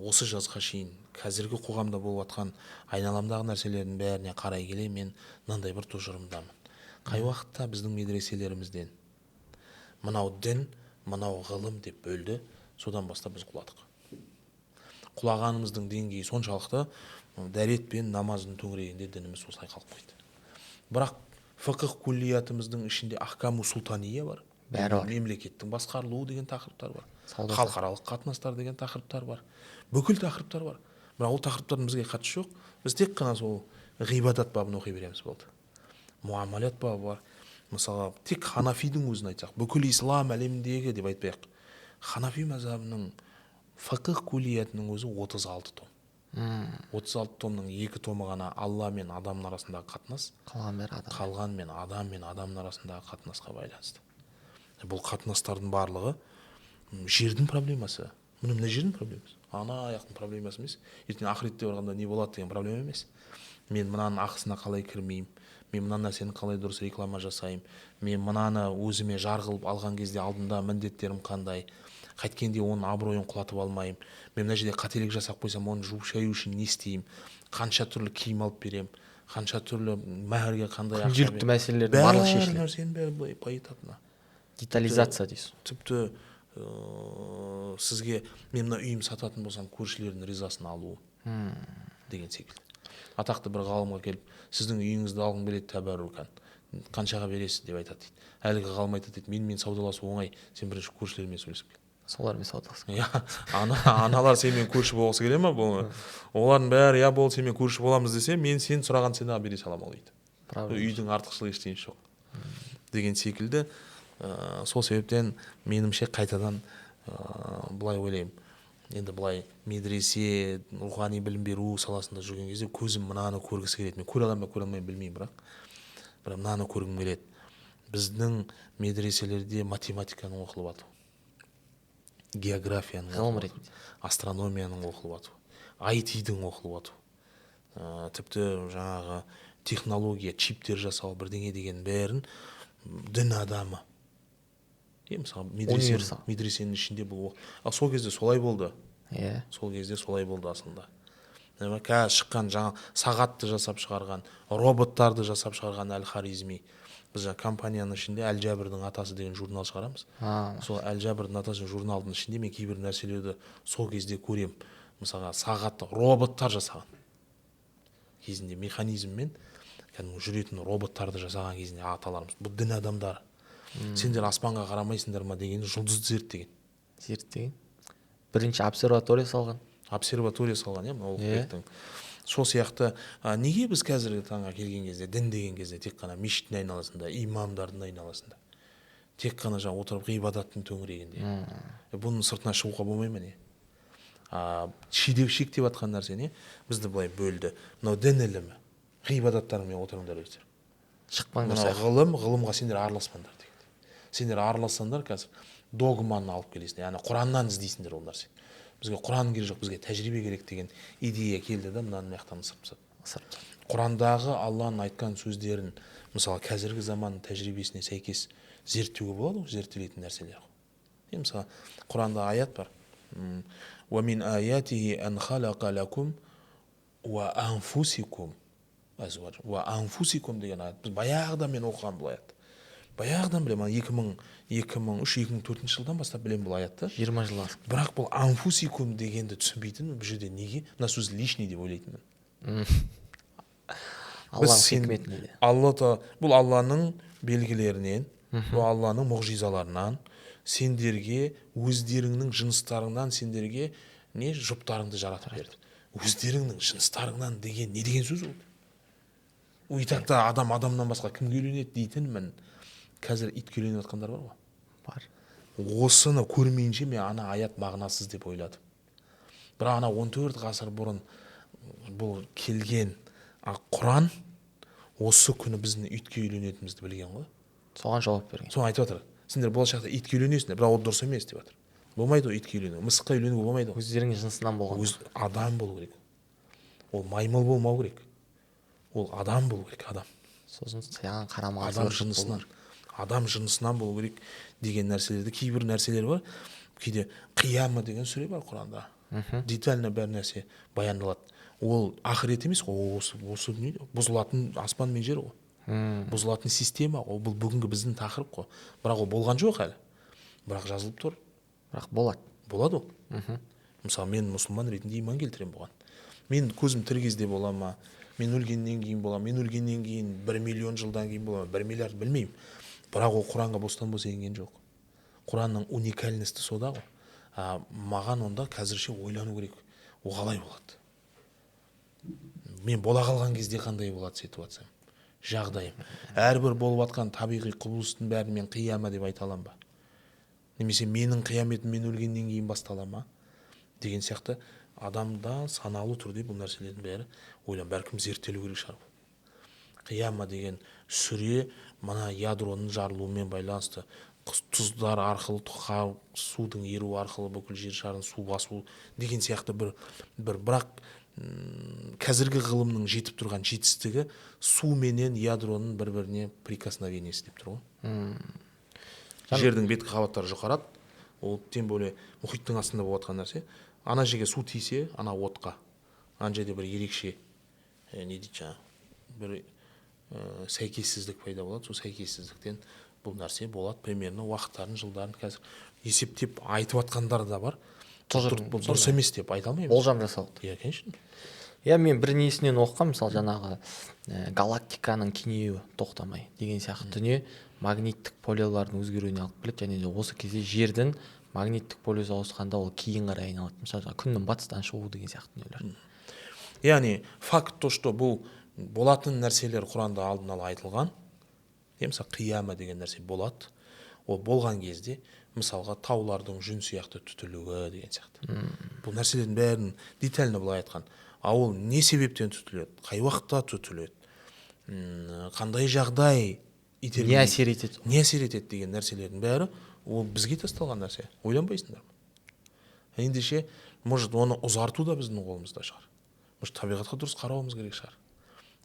осы жазға шейін қазіргі қоғамда болып жатқан айналамдағы нәрселердің бәріне қарай келе мен мынандай бір тұжырымдамын. Қай уақытта біздің медреселерімізден мынау дін, мынау ғылым деп бөлді, содан бастап біз құладық. Құлағанымыздың деңгейі соншалықты дәрет пен намаздың төңірегінде дініміз осылай қалып қойды. Бірақ фиқх күллиятымыздың ішінде ахкаму султания бар. бәрі бар. Мемлекеттің басқарылуы деген тақырыптар бар. Сауда Халықаралық қатынастар деген тақырыптар бар. Бүкіл тақырыптар бар. Бірақ ол тақырыптардың бізге қатысы жоқ. Біз тек қана сол ғибадат бабын оқи береміз болды. Муамалят бабы бар. Мысалы, тек Ханафидің өзін айтсақ, бүкіл ислам әлеміндегі деп айтпайық. Ханафи мазхабының фақih кулиятының өзі 36 том. 36 томның 2 томы ғана Алла мен адамның арасындағы қатынас, қалған мен адамның арасындағы қатынасқа байланысты. Бұл қатынастардың барлығы жердің проблемасы. Мына жердің проблемасы. Ана аяқтың проблемасы емес. Ертең ақыретте барғанда не болады деген проблема емес. Мен мынаның ақысына қалай кірмеймін, мен мына нәрсені қалай дұрыс реклама жасаймын, мен мынаны өзіме жар қылып алған кезде алдында міндеттерім қандай, қайткенде оның абыройын құлатып алмайым, мен мына жерде қателік жасап қойсам оны жуып шаю үшін не істеймін, қанша түрлі киім алып берем, қанша түрлі мәһрге қандай ақша, күнделікті мәселелердің барлығы шешіледі. бәрі нәрсенің бәрі былай байытатыны. Детализация дейсіз. Тіпті сізге мен мына үйім сататын болсам көршілердің ризасын алу деген секілді. Атақты бір ғалымға келіп, сіздің үйіңізді алғым келеді тәбәррукан, қаншаға бересіз деп айтады дейді. Әлгі ғалым айтады дейді, менімен саудаласу оңай, сен бірінші көршілермен сөйлесіп кел. Солармен саудаласып. Аналар сенімен көрші болғысы келе ма? Олардың бәрі болды сенімен көрші боламыз десе, мен сен сұраған ценаға бере саламын дейді. Үйдің артықшылығы ештеңесі жоқ деген секілді. Сол себептен менімше қайтадан былай ойлаймын. Енді былай медресе, рухани білім беру саласында жүрген кезде көзім мынаны көргісі келеді. Мен көре аламын ба, көре алмаймын білмеймін, бірақ мынаны көргім келеді. Біздің медреселерде математиканың оқылып жату, географияның оқылып жату, астрономияның оқылып жату, IT-дің оқылып жату, тіпті жаңағы технология, чиптер жасау бірдеңе деген бәрін дін адамы. Мысалы, медресенің ішінде бұл. Сол кезде солай болды. Сол кезде солай болды асында. Қазір шыққан жаңа сағатты жасап шығарған, роботтарды жасап шығарған Әл-Харизми. Біз компанияның ішінде Әл-Жәбірдің атасы деген журнал шығарамыз. Сол Әл-Жәбірдің атасы журналдың ішінде мен кейбір нәрселерді сол кезде көрем. Мысалға сағатты роботтар жасаған. Кезінде механизммен жүретін роботтарды жасаған кезінде аталарымыз. Бұл дін адамдары. Сендер аспанға қарамайсыңдар ма дегені жұлдызды зерттеген. Зерттеген. Бірінші обсерватория салған. Обсерватория салған, иә, сол сияқты. Неге біз қазіргі таңға келген кезде, дін деген кезде тек қана мешіттің айналасында, имамдардың айналасында, тек қана жаңа отырып ғибадаттың төңірегінде. Бұның сыртына шығуға болмай ма не? Шектеп жатқан нәрсе не? Бізді былай бөлді. Мынау дін ілімі, ғибадаттарыңмен отырыңдар өздер. Шықпаңдар. Ғылымға сендер араласпаңдар деген. Сендер аралассаңдар қазір догманы алып келесіңдер, яғни Құраннан іздейсіңдер ол нәрсе. Бізге Құран керек жоқ, бізге тәжірибе керек деген идея келді да, мынаны маяқтан ысырып. Құрандағы Алланың айтқан сөздерін, мысалы, қазіргі заманның тәжірибесіне сәйкес зерттеуге болады, зерттелетін нәрселер. Мысалы, Құранда аят бар. وَمِنْ آيَاتِهِ أَنْ خَلَقَ لَكُمْ وَأَنْفُسِكُمْ وَأَنْفُسِكُمْ деген аят. Біз баяғыдан мен оқыған бұл аят. Баяғыдан білемін, 2003-2004 жылдан бастап білемін бұл аятты. 20 жыл. Бірақ бұл анфусикум дегенді түсінбейтінмін. Бұл жерде неге? Мына сөз лишний деп ойлайтынмын. Алланың хикметінде. Бұл Алланың белгілерінен, бұл Алланың мұғжизаларынан, сендерге өздеріңнің жыныстарыңнан сендерге не жұптарыңды жаратып берді. Өздеріңнің жыныстарыңнан деген не деген сөз ол? Уйтақта адамнан басқа кімге үйленеді дейтінмін. Қазір итке үйленіп жатқандар бар ғой? Бар. Осыны көрмейінше мен ана аят мағынасыз деп ойладым. Бірақ ана 14 ғасыр бұрын бұл келген Құран осы күні біздің итке үйленетімізді білген ғой. Соған жауап берген. Соны айтып жатыр. Сендер болашақта итке үйленесіңдер, бірақ ол дұрыс емес деп жатыр. Болмайды ол итке үйлену, мысыққа үйленуге болмайды. Өздерінің жынысынан болған. Адам болу керек. Ол маймыл болмау керек. Ол адам болу керек, адам. Сосын саған қарамаған адам жынысынан болу керек деген нәрселерді, кейбір нәрселер бар. Кейде қияма деген сүре бар Құранда. Детально бәр нәрсе баяндалады. Ол ақырет емес қой, осы дүние бұзылатын аспан мен жер ғой. Бұзылатын система ғой. Бұл бүгінгі біздің тақырып қой. Бірақ ол болған жоқ әлі. Бірақ жазылып тұр. Бірақ болады. Болады ол. Мысалы, мен мұсылман ретінде иман келтіремін бұған. Мен көзім тірі кезде бола ма? Мен өлгеннен кейін бола ма? Мен өлгеннен кейін 1 миллион жылдан кейін бола ма? 1 миллиард білмеймін. бірақ ол құранға бостан бос енген жоқ. Құранның уникальності сода ғой. Маған онда қазірше ойлану керек, ол қалай болады, мен бола қалған кезде қандай болады ситуациям, жағдайым, әрбір болып жатқан табиғи құбылыстың бәрін мен қияма деп айта аламын ба, немесе менің қияметім мен өлгеннен кейін бастала ма деген сияқты адамда саналы түрде бұл нәрселердің бәрі бәлкім зерттелу керек шығар. Қияма деген сүре мына ядроның жарылуымен байланысты, тұздар арқылы, судың еруі арқылы бүкіл жер шарын су басу деген сияқты бірақ қазіргі ғылымның жетіп тұрған жетістігі су менен ядроның бір-біріне прикосновениесі деп тұр ғой. Жердің беткі қабаттары жұқарады, ол тем более мұхиттың астында болып жатқан нәрсе. Ана жерге су тисе, ана отқа, ана жерде бір ерекше не дейді жаңағы, бір сәйкессіздік пайда болады. Сол сәйкессіздіктен бұл нәрсе болады. Примерно уақыттарын, жылдарын қазір есептеп айтып жатқандар да бар. Бұл дұрыс емес деп айта алмаймыз. Болжам жасалды. Иә, конечно. Иә, мен бір несінен оқығам, мысалы жаңағы галактиканың кеңеюі тоқтамай деген сияқты дүние магниттік полялардың өзгеруіне алып келеді, және де осы кезде жердің магниттік полюсі ауысқанда ол кейін қарай айналады. Мысалы күннің батыстан шығуы деген сияқты дүниелер. Яғни факт то, что бұл болатын нәрселер Құранда алдын ала айтылған. Мысалы қияма деген нәрсе болады. Ол болған кезде мысалға таулардың жүн сияқты түтілуі деген сияқты. Бұл нәрселердің бәрін детально былай айтқан. Ол не себептен түтіледі, қай уақытта түтіледі, қандай жағдай не әсер етеді деген нәрселердің бәрі ол бізге тасталған нәрсе. Ойланбайсыңдар ма? Ендеше, может, оны ұзарту да біздің қолымызда шығар. Может, табиғатқа дұрыс қарауымыз керек шығар.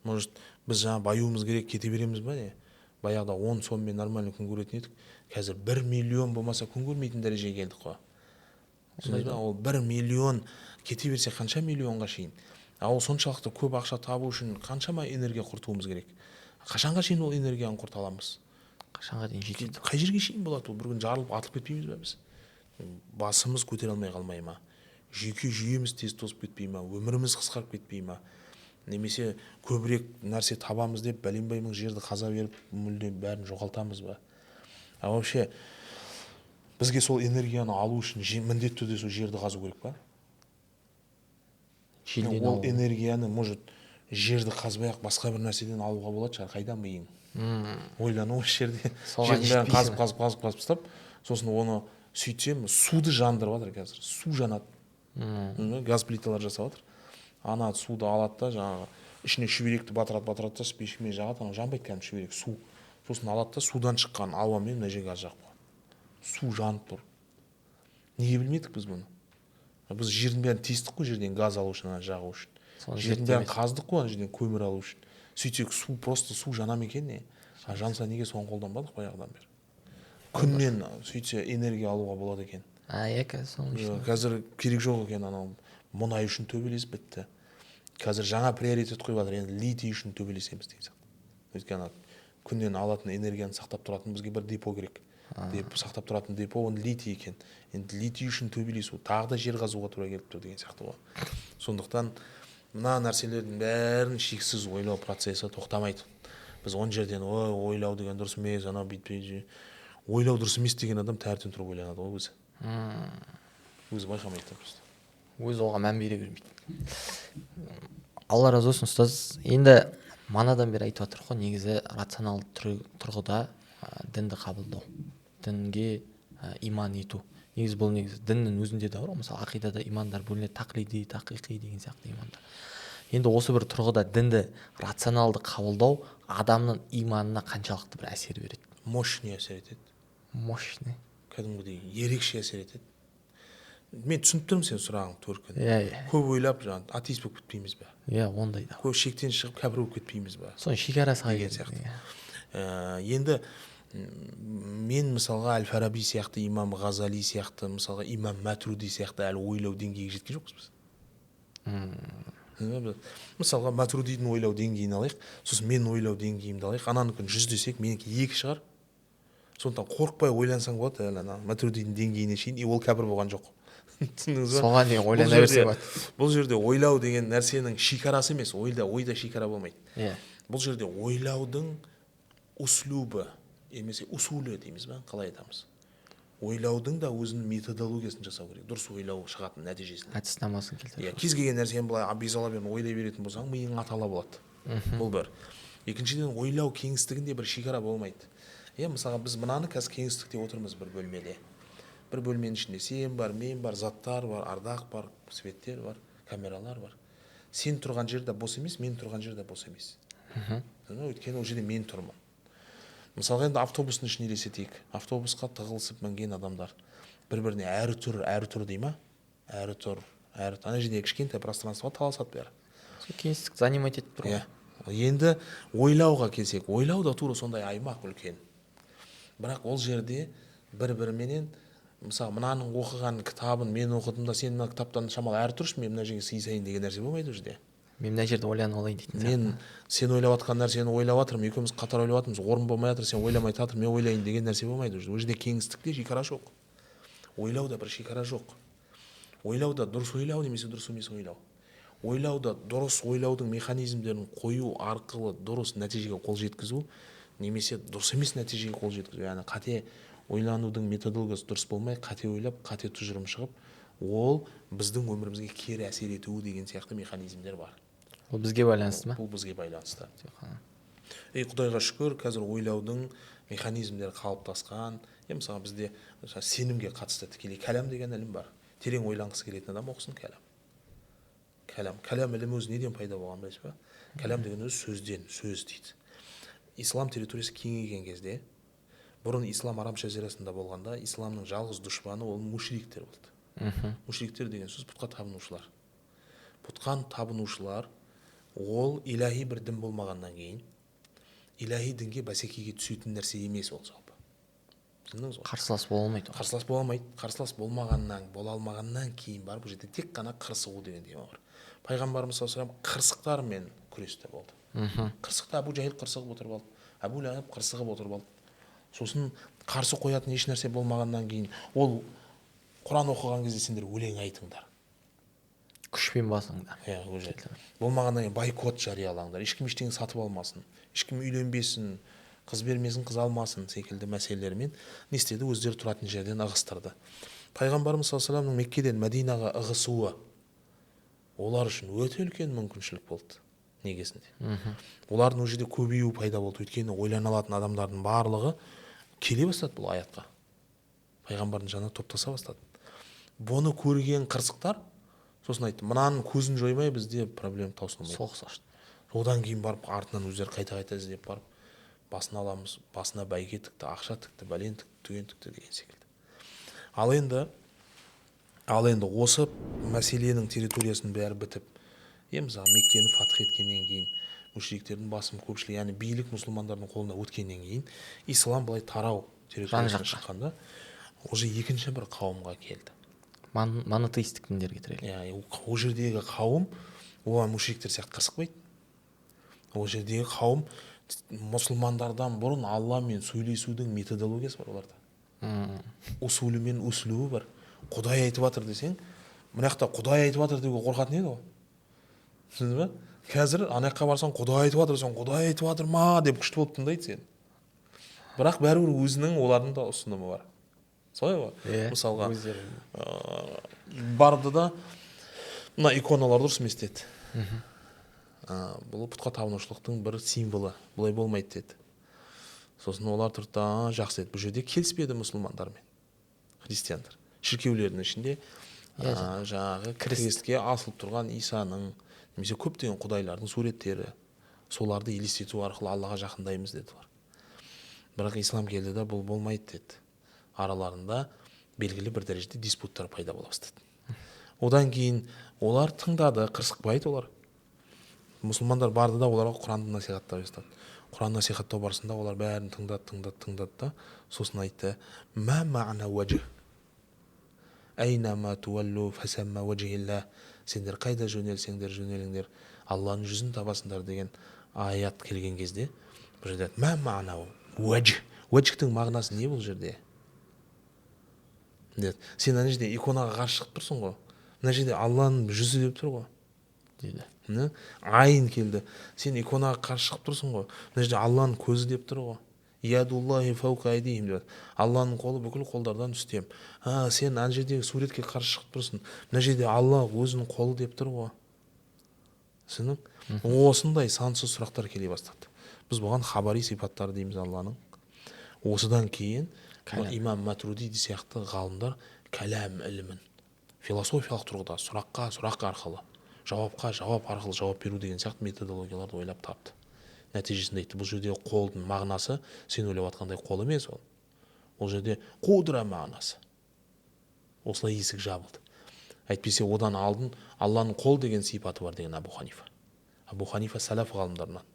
Может, біз жаңа баюымыз керек, кете береміз ба не? Баяғыда 10 соммен нормально күн көретін едік. Қазір 1 миллион болмаса күн көрмейтін дәрежеге келдік қой. Ол 1 миллион кете берсе қанша миллионға шейін. Ол соншалықты көп ақша табу үшін қаншама энергия құртуымыз керек. Қашанға шейін ол энергияны құрта аламыз? Қашанға дейін жетеді? Қай жерге шейін болады ол? Бір күн жарылып атылып кетпейміз ба біз? Басымыз көтере алмай қалмай ма? Жүйке жүйеміз тез тозып кетпей ма? Өміріміз қысқарып кетпей ма? Немесе көбірек нәрсе табамыз деп бәленбай мың жерді қаза беріп мүлдем бәрін жоғалтамыз ба? Вообще бізге сол энергияны алу үшін міндетті түрде сол жерді қазу керек па? Ол энергияны, может, жерді қазбай-ақ басқа бір нәрседен алуға болады шығар, қайдан миың? Ойлану осы жерде жердің бәрін қазып тастап, сосын оны сөйтсем, суды жандырып жатыр қазір. Су жанады. Газ плиталар жасап жатыр. Ана суды алады да, жаңағы ішіне шүберекті батырады да, спешкімен жағады, ана жанбайды кәдімгі шүберек, су. Сосын алады да, судан шыққан ауамен мына жерге газ жағып қояды. Су жанып тұр. Неге білмедік біз бұны? Біз жердің бәрін тестік қой, жерден газ алу үшін, жағу үшін. Жердің бәрін қаздық қой, жерден көмір алу үшін. Сөйтсек, просто су жана ма екен не? Жанса неге соны қолданбадық баяғыдан бері? Күннен сөйтсе энергия алуға болады екен. Қазір керек жоқ екен, анау мұнай үшін төбелес бітті. Қазір жаңа приоритет қойып жатыр, енді литий үшін төбелесеміз деген сияқты. Өйткені күннен алатын энергияны сақтап тұратын бізге бір депо керек. Сақтап тұратын депо оны литий екен. Енді литий үшін төбелесу, тағы да жер қазуға тура келіп тұр деген сияқты ғой. Сондықтан мына нәрселердің бәрін шексіз ойлау процесі тоқтамайды. Біз 10 жерден ойлау деген дұрыс емес, анау бүйтпей, ойлау дұрыс емес деген адам тәртін тұрып ойланады ғой өзі. Өзі байқамайды просто. Өзі оған мән бере бермейді. Алла разы болсын ұстаз. Енді манадан бері айтып жатыр ғой, негізі рационалды тұрғыда дінді қабылдау, дінге иман ету. Негізі бұл негізі діннің өзінде де бар, мысалы ақидада имандар бөлінеді, тақлиди, тақиқи деген сияқты имандар. Енді осы бір тұрғыда дінді рационалды қабылдау адамның иманына қаншалықты бір әсер береді? Мощный әсер етеді. Мощный. Кәдімгідей ерекше әсер етеді. Мен түсініп тұрмын сен сұрағың төркін. Көп ойлап жаңағы атеист болып кетпейміз ба? Ондай да. Көп шектен шығып кәпір болып кетпейміз ба? Соның шекарасы деген сияқты. Енді мен мысалға Әл-Фараби сияқты, имам Ғазали сияқты, мысалға имам Матруди сияқты әлі ойлау деңгейге жеткен жоқпыз біз. Мысалға Матрудидің ойлау деңгейін алайық, сосын мен ойлау деңгейімді алайық, ананыкін 100 десек, менікі 2 шығар. Сондықтан қорықпай ойлансаң болады, әлі Матрудидің деңгейіне шейін, ол кәпір болған жоқ. Соған дейін ойлана берсе болады. Бұл жерде ойлау деген нәрсенің шекарасы емес, ойда шекара болмайды. Бұл жерде ойлаудың услубы, немесе усулі дейміз ба, қалай айтамыз, ойлаудың да өзінің методологиясын жасау керек, дұрыс ойлау шығатын нәтижесінде. әдіснамасын келтіру. Кез келген нәрсені былай безала беріп ойлай беретін болсаң, миың атала болады. Бұл бір. Екіншіден, ойлау кеңістігінде бір шекара болмайды. Мысалға біз мынаны қазір кеңістікте отырмыз бір бөлмеде. Бір бөлменің ішінде сен бар, мен бар, заттар бар, ардақ бар, светтер бар, камералар бар. Сен тұрған жерде бос емес, мен тұрған жерде бос емес. Өйткені ол жерде мен тұрмын. Мысалға енді автобустың ішіне елестетейік. Автобусқа тығылысып мінген адамдар бір-біріне әрі тұр дей ма? Әрі тұр. Ана жерде кішкентай пространствоға таласады бәрі. Кеңістік занимать етіп тұр ғой. Енді ойлауға келсек, ойлау да тура сондай аймақ үлкен. Бірақ ол жерде бір-біріменен, мысалы, мынаның оқыған кітабын мен оқыдым да, сен мына кітаптан шамалы әрі тұршы, мен мына жерге сыйсайын деген нәрсе болмайды ол жерде. Мен мына жерде ойланып алайын дейтін. Мен сен ойлап жатқан нәрсені ойлап жатырмын, екеуміз қатар ойлап жатырмыз, орын болмай жатыр, сен ойламай жатыр, мен ойлайын деген нәрсе болмайды. Ол жерде кеңістікте шекара жоқ. Ойлауда бір шекара жоқ. Ойлауда дұрыс ойлау немесе дұрыс емес ойлау. Ойлауда дұрыс ойлаудың механизмдерін қою арқылы дұрыс нәтижеге қол жеткізу, немесе дұрыс емес нәтижеге қол жеткізу. Яғни қате ойланудың методологиясы дұрыс болмай, қате ойлап, қате тұжырым шығып, ол біздің өмірімізге кері әсер етуі деген сияқты механизмдер бар. Ол бізге байланысты ма? Бұл бізге байланысты. Құдайға шүкір, қазір ойлаудың механизмдері қалыптасқан. Мысалы, бізде сенімге қатысты тікелей кәлам деген ілім бар. Терең ойланғысы келетін адам оқысын кәлам. Кәлам ілімі өзі неден пайда болған білесіз ба? Кәлам деген өзі сөзден, сөз дейді. Ислам территориясы кеңейген кезде, бұрын ислам араб жазирасында болғанда, исламның жалғыз дұшпаны ол мушриктер болды. Мушриктер деген сөз пұтқа табынушылар. Пұтқа табынушылар ол илахи бір дін болмағаннан кейін, илахи дінге бәсекеге түсетін нәрсе емес ол жалпы. Қарсылас бола алмайды. Қарсылас бола алмағаннан кейін бар, бұл жерде тек қана қырсығу деген тема бар. Пайғамбарымыз саллаллаху алейхи вассалам қырсықтармен күресте болды. Қырсықта Абу Жахил қырсығып отырып алды, Абу Лахаб қырсығып отырып алды. Сосын қарсы қоятын еш нәрсе болмағаннан кейін, ол Құран оқыған кезде сендер өлең айтыңдар. Күшпен басыңдар. Болмағаннан кейін бойкот жариялаңдар. Ешкім ештеңе сатып алмасын, ешкім үйленбесін, қыз бермесін, қыз алмасын секілді мәселелермен не істеді? Өздері тұратын жерден ығыстырды. Пайғамбарымыз саллаллаху алейхи вассаламның Меккеден Мәдинаға ығысуы олар үшін өте үлкен мүмкіншілік болды. Негесінде. Олардың ол жерде көбеюі пайда болды. Өйткені ойлана алатын адамдардың барлығы келе бастады бұл аятқа. Пайғамбардың жанына топтаса бастады. Бұны көрген қырсықтар сосын айтты, мынаның көзін жоймай бізде проблема таусылмайды. Соғыс ашты. Одан кейін барып артынан өздері қайта іздеп барып басына аламыз, басына бәйге тікті, ақша тікті, бәлен тікті, түген тікті деген секілді. Ал енді осы мәселенің территориясының бәрі бітіп, мысалы Меккені фатх еткеннен кейін, мушриктердің басым көпшілігі, яғни билік мұсылмандардың қолына өткеннен кейін, ислам былай тарау территориясына шыққанда, уже екінші бір қауымға келді. Монотеистік діндерге тірелді. Ол жердегі қауым, оған мушриктер сияқты қырсықпайды. Ол жердегі қауым мұсылмандардан бұрын Алламен сөйлесудің методологиясы бар оларда. Усулі мен услуы бар. Құдай айтып жатыр десең, мына жақта Құдай айтып жатыр деуге қорқатын еді ғой. Түсіндіңіз ба? Қазір ана жаққа барсаң, Құдай айтып жатыр, сен Құдай айтып жатыр ма деп күшті болып тыңдайды сен. Бірақ бәрібір өзінің олардың да ұсынымы бар. Солай ғой? Мысалға барды да мына иконалар дұрыс емес деді. Бұл пұтқа табынушылықтың бір символы, бұлай болмайды деді. Сосын олар тұрды, жақсы деді. Бұл жерде келіспеді мұсылмандармен, христиандар. Шіркеулердің ішінде жаңағы крестке асылып тұрған Исаның немесе көптеген құдайлардың суреттері, соларды елестету арқылы Аллаға жақындаймыз деді олар. Бірақ ислам келді да бұл болмайды деді. Араларында белгілі бір дәрежеде диспуттар пайда бола бастады. Одан кейін олар тыңдады, қырсықпайды олар. Мұсылмандар барды да оларға Құранды насихаттап бастады. Құран насихаттау барысында олар бәрін тыңдады да, сосын айтты: "Ма ма'на вajh? Айнама туаллу фасамма вajhилла." Сендер қайда жөнелсеңдер жөнеліңдер, Алланың жүзін табасыңдар деген аят келген кезде, бұл жерде ма ма'на вajh? Вajхтың мағынасы не бұл жерде? Сен ана жерде иконаға қарсы шығып тұрсың ғой. Мына жерде Алланың жүзі деп тұр ғой. Айын келді. Сен иконаға қарсы шығып тұрсың ғой. Мына жерде Алланың көзі деп тұр ғой. ядуллахи фаука айдихим деп. Алланың қолы бүкіл қолдардан үстем. Сен ана жердегі суретке қарсы шығып тұрсың. Мына жерде Алла өзінің қолы деп тұр ғой. Сенің осындай сансыз сұрақтар келе бастады. Біз бұған хабари сипаттары дейміз Алланың. Осыдан кейін имам Матуридиди сияқты ғалымдар кәләм ілімін философиялық тұрғыда сұраққа сұрақ арқылы, жауапқа жауап арқылы жауап беру деген сияқты методологияларды ойлап тапты. Нәтижесінде айтты, бұл жерде қолдың мағынасы сен ойлап жатқандай қол емес ол. Ол жерде қудра мағынасы. Осылай есік жабылды. Әйтпесе одан алдын Алланың қол деген сипаты бар деген Абу Ханифа. Абу Ханифа сәләф ғалымдарынан.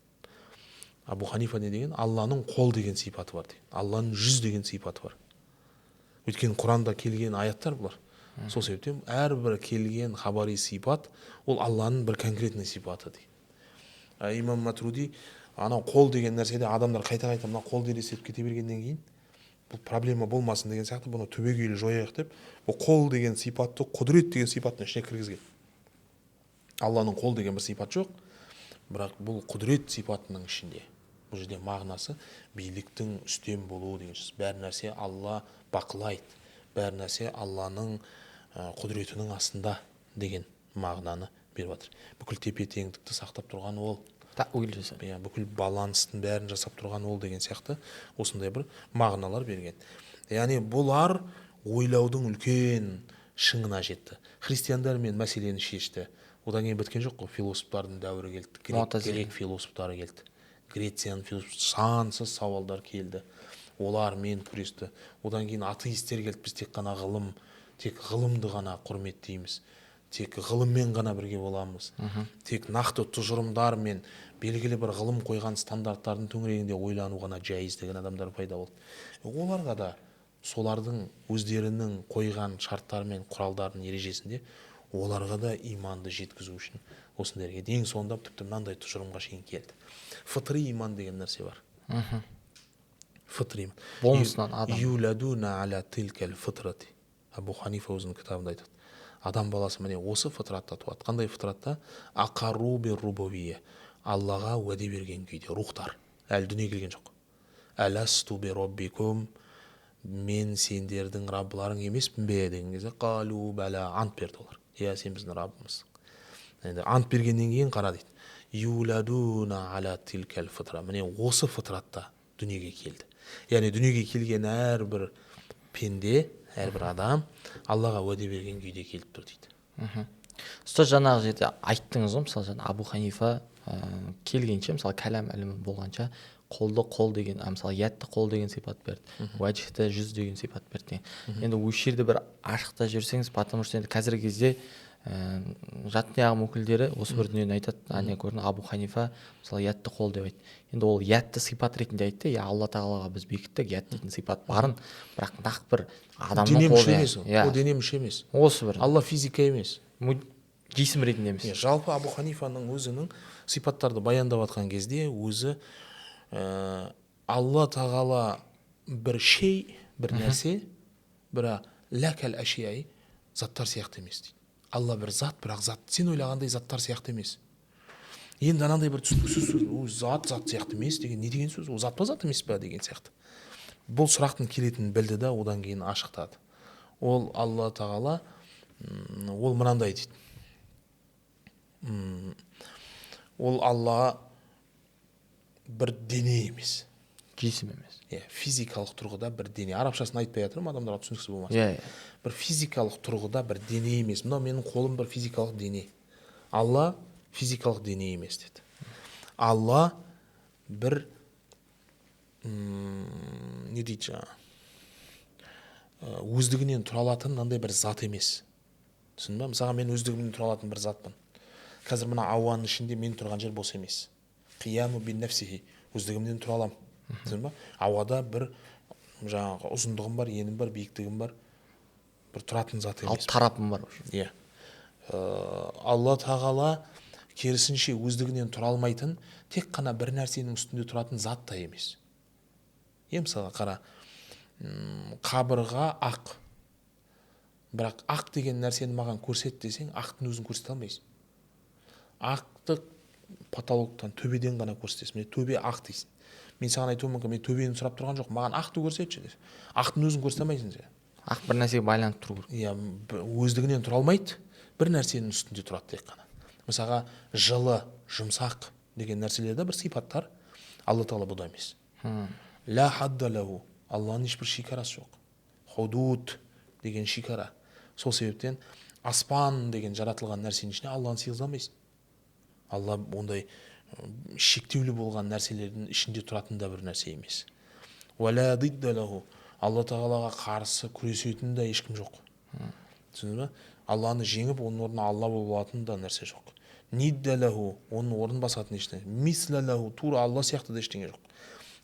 Абу Ханифа не деген? Алланың қол деген сипаты бар деген. Алланың жүз деген сипаты бар. Өйткені Құранда келген аяттар бұлар. Сол себептен әрбір келген хабари сипат ол Алланың бір конкретный сипаты дейді. Имам Матуриди анау қол деген нәрседе адамдар қайта-қайта мына қол елестетіп кете бергеннен кейін бұл проблема болмасын деген сияқты бұны түбегейлі жояйық деп, бұл қол деген сипатты құдірет деген сипаттың ішіне кіргізген. Алланың қол деген бір сипат жоқ, бірақ бұл құдірет сипатының ішінде. Бұл жерде мағынасы биліктің үстем болуы деген сөз. Бәр нәрсе Алла бақылайды, бәр нәрсе Алланың құдіретінің астында деген мағынаны беріп жатыр. Бүкіл тепе-теңдікті сақтап тұрған ол, бүкіл баланстың бәрін жасап тұрған ол деген сияқты осындай бір мағыналар берген. Яғни бұлар ойлаудың үлкен шыңына жетті. Христиандармен мәселені шешті. Одан кейін біткен жоқ қой, философтардың дәуірі келді. Грек философтары келді. Грецияның философтары, сансыз сауалдар келді. Олармен күресті. Одан кейін атеисттер келді. Біз тек қана ғылым, тек ғылымды ғана құрметтейміз. Тек ғылыммен ғана бірге боламыз. Тек нақты тұжырымдармен белгілі бір ғылым қойған стандарттардың төңірегінде ойлану ғана жайыз деген адамдар пайда болды. Оларға да солардың өздерінің қойған шарттары мен құралдарының ережесінде оларға да иманды жеткізу үшін осындайға ең соңында тіпті мынандай тұжырымға шейін келді. Фытри иман деген нәрсе бар. Фытри иман. Болмысынан адам. Юладуна аля тилкал фытрати. Абу Ханифа өзінің кітабында айтады. Адам баласы міне осы фытратта туады. Қандай фытратта? Ақару бир рубубия. Аллаға уәде берген күйде, рухтар. Әлі дүние келген жоқ. Аласту би роббикум. Мен сендердің раббыларың емеспін бе деген кезде қалу бәлә, ант берді олар. Иә, сен біздің раббымыз. Енді ант бергеннен кейін қара дейді. Юладуна аля тилкал фытра. Міне осы фытратта дүниеге келді. Яғни дүниеге келген әрбір пенде, әрбір адам Аллаға уәде берген күйде келіп тұр дейді. Ұстаз, жаңағы жерде айттыңыз ғой, мысалы Абу Ханифа келгенше, мысалы кәләм ілімі болғанша қолды қол деген, мысалы ятты қол деген сипат берді, уәжхті жүз деген сипат берді. Енді осы жерде бір ашықта жүрсеңіз, потому что енді қазіргі кезде жатын ағым өкілдері осы бір дүниені айтады. Ане көрдің, Абу Ханифа мысалы ятты қол деп айтты. Енді ол ятты сипат ретінде айтты. Алла тағалаға біз бекіттік, ят дейтін сипат барын, бірақ нақ бір адамның қолы. Дене мүше емес, ол дене мүше емес. Осы бір. Алла физика емес. Жисім ретінде емес. Жалпы Абу Ханифаның өзінің сипаттарды баяндап жатқан кезде өзі Алла тағала бір шей, бір нәрсе, бірақ ләкәл әшияй заттар сияқты емес дейді. Алла бір зат, бірақ зат сен ойлағандай заттар сияқты емес. Енді анандай бір түсініксіз сөз, ол зат сияқты емес деген не деген сөз? Ол зат па зат емес па деген сияқты. Бұл сұрақтың келетінін білді да одан кейін ашықтады. Ол Алла тағала ол мынандай дейді. Ол Алла бір дене емес. Жисім емес. Физикалық тұрғыда бір дене. Арабшасын айтпай жатырмын, адамдарға түсініксіз болмасын. Бір физикалық тұрғыда бір дене емес. Мынау менің қолым бір физикалық дене. Алла физикалық дене емес деді. Алла бір не дейді жаңа, өздігінен тұра алатын мынандай бір зат емес. Түсіндің ба? Мысалға мен өздігімнен тұра алатын бір затпын. Қазір мына ауаның ішінде мен тұрған жер бос емес. Қияму бин нәфсихи, өздігімнен тұра аламын. Түсіндің ба? Ауада бір жаңағы ұзындығым бар, енім бар, биіктігім бар. Бір тұратын зат емес. Алып тарапым бар. Иә. Алла тағала керісінше өздігінен тұра алмайтын, тек қана бір нәрсенің үстінде тұратын зат та емес. Мысалға қара, қабырға ақ. Бірақ ақ деген нәрсені маған көрсет десең, ақтың өзін көрсете алмайсың. Ақты потолоктан, төбеден ғана көрсетесің. Төбе ақ дейсің. мен саған айтуым мүмкін, мен төбені сұрап тұрған жоқ, маған ақты көрсетші десе, ақтың өзін көрсете алмайсың сен. ақ бір нәрсеге байланып тұру керек. Иә, өздігінен тұра алмайды, бір нәрсенің үстінде тұрады тек қана. Мысалға жылы, жұмсақ деген нәрселерде бір сипаттар, алла тағала бұда емес. Ла хаддалаху, алланың ешбір шекарасы жоқ. Худуд деген шекара. Сол себептен аспан деген жаратылған нәрсенің ішіне алланы сыйғыза алмайсың. Алла ондай шектеулі болған нәрселердің ішінде тұратын да бір нәрсе емес. Уәлә диддалаху, алла тағалаға қарсы күресетін де ешкім жоқ. Түсіндіңіз бе? Алланы жеңіп, оның орнына алла болып алатын да нәрсе жоқ. Ниддалаху, оның орнын басатын ештеңе. Мислалаху, тура алла сияқты да ештеңе жоқ.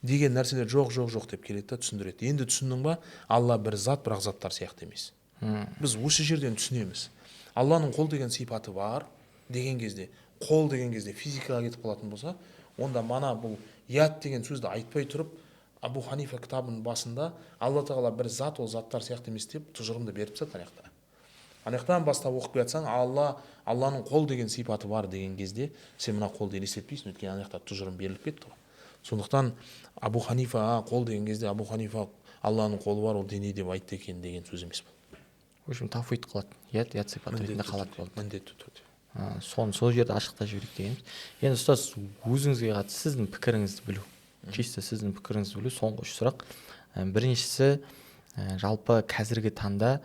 Деген нәрселер жоқ деп келеді да түсіндіреді. Енді түсіндің ба? Алла бір зат, бірақ заттар сияқты емес. Біз осы жерден түсінеміз. Алланың қол деген сипаты бар деген кезде, қол деген кезде физикаға кетіп қалатын болса, онда мана бұл яд деген сөзді айтпай тұрып, Абу Ханифа кітабының басында алла тағала бір зат, ол заттар сияқты емес деп тұжырымды беріп тастады аяқта. Анаяқтан бастап оқып жатсаң, алланың қол деген сипаты бар деген кезде сен мына қолды елестетпейсің, өйткені анаяқта тұжырым беріліп кетті ғой. Сондықтан Абу Ханифа қол деген кезде Абу Ханифа алланың қолы бар, ол дене деп айтты екен деген сөз емес бұл. В общем, тафуид қылады. Яд сипаты ретінде қалады болды. Міндетті түрде. Соны сол жерде ашықтап жіберейік дегеніміз. Енді ұстаз, өзіңізге қатысты сіздің пікіріңізді білу. Чисто сіздің пікіріңізді білу соңғы үш сұрақ. Біріншісі, жалпы қазіргі таңда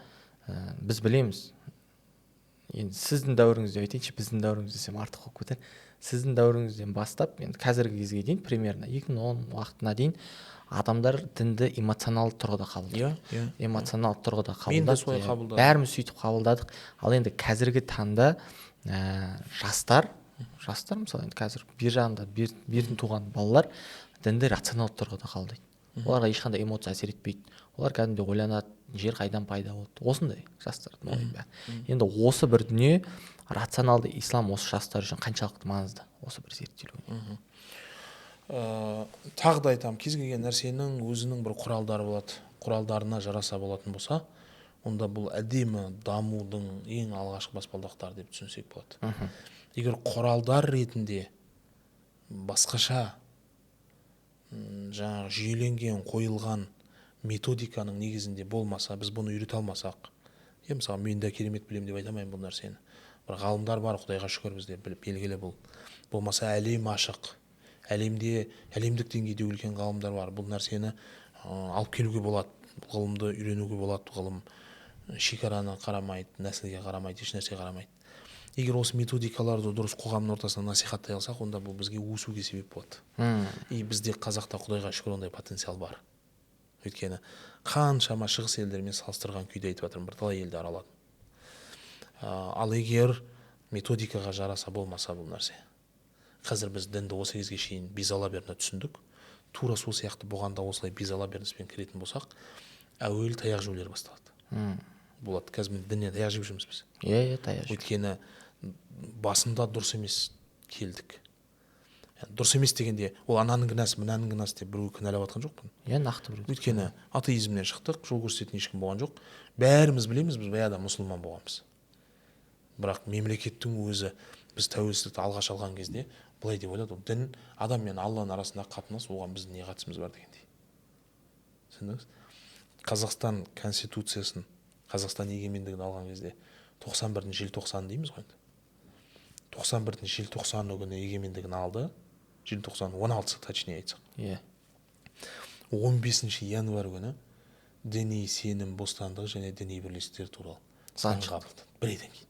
біз білеміз. Енді сіздің дәуіріңізде айтайыншы, біздің дәуіріміз десем артық болып кетер. Сіздің дәуіріңізден бастап, енді қазіргі кезге дейін, примерно 2010 уақытына дейін адамдар дінді эмоционалды тұрғыда қабылдады. Эмоционалды тұрғыда қабылдады. Мен де солай қабылдадым. Бәріміз сөйтіп қабылдадық. Ал енді қазіргі таңда жастар мысалы енді қазір бер жағында бертін туған балалар дінді рационалды тұрғыда қабылдайды. Оларға ешқандай эмоция әсер етпейді. Олар кәдімгідей ойланады, жер қайдан пайда болды. Осындай жастардың ойы бәрі. Енді осы бір дүние рационалды ислам осы жастар үшін қаншалықты маңызды? Осы бір зерттелу. Тағы да айтамын, кез келген нәрсенің өзінің бір құралдары болады. Құралдарына жараса болатын болса, онда бұл әдемі дамудың ең алғашқы баспалдақтары деп түсінсек болады. Егер құралдар ретінде басқаша жаңағы жүйеленген, қойылған методиканың негізінде болмаса, біз бұны үйрете алмасақ, мысалы мен де керемет білемін деп айта алмаймын бұл нәрсені. Бір ғалымдар бар, Құдайға шүкір, бізде белгілі бұл. Болмаса әлем ашық. Әлемдік деңгейде үлкен ғалымдар бар. Бұл нәрсені алып келуге болады. Бұл ғылымды үйренуге болады. Ғылым шекараны қарамайды, нәсілге қарамайды, еш нәрсе қарамайды. Егер осы методикаларды дұрыс қоғамның ортасына насихаттай алсақ, онда бұл бізге өсуге себеп болады. И бізде қазақта Құдайға шүкір ондай потенциал бар. Өйткені қаншама шығыс елдермен салыстырған күйде айтып жатырмын, бірталай елді араладым. Ал егер методикаға жараса болмаса бұл нәрсе, қазір біз дінді осы кезге шейін безала берді түсіндік, тура сол сияқты бұған да осылай безала бердіспен кіретін болсақ, әуелі таяқ жеулер басталады. Болады, қазір мен діннен таяқ жеп жүрміз біз. Таяқ жеп. Өйткені басында дұрыс емес келдік. Дұрыс емес дегенде, ол ананың кінәсі, мынаның кінәсі деп біреуді кінәлап жатқан жоқпын. Нақты біреу. Өйткені атеизмнен шықтық, жол көрсететін ешкім болған жоқ. Бәріміз білеміз, біз баяғыда мұсылман болғанбыз. Бірақ мемлекеттің өзі біз тәуелсіздікті алғаш алған кезде былай деп ойлады, дін адам мен Алланың арасындағы қатынас, оған біздің не қатысымыз бар дегендей. Түсіндіңіз? Қазақстан конституциясын, Қазақстан егемендігін алған кезде 91 желтоқсан дейміз ғой. 91 желтоқсан күні егемендігін алды. Желтоқсан 16-сы точнее айтсақ. 15 январь күні діни сенім бостандығы және діни бірлестіктер туралы заң қабылдады. Бір айдан кейін.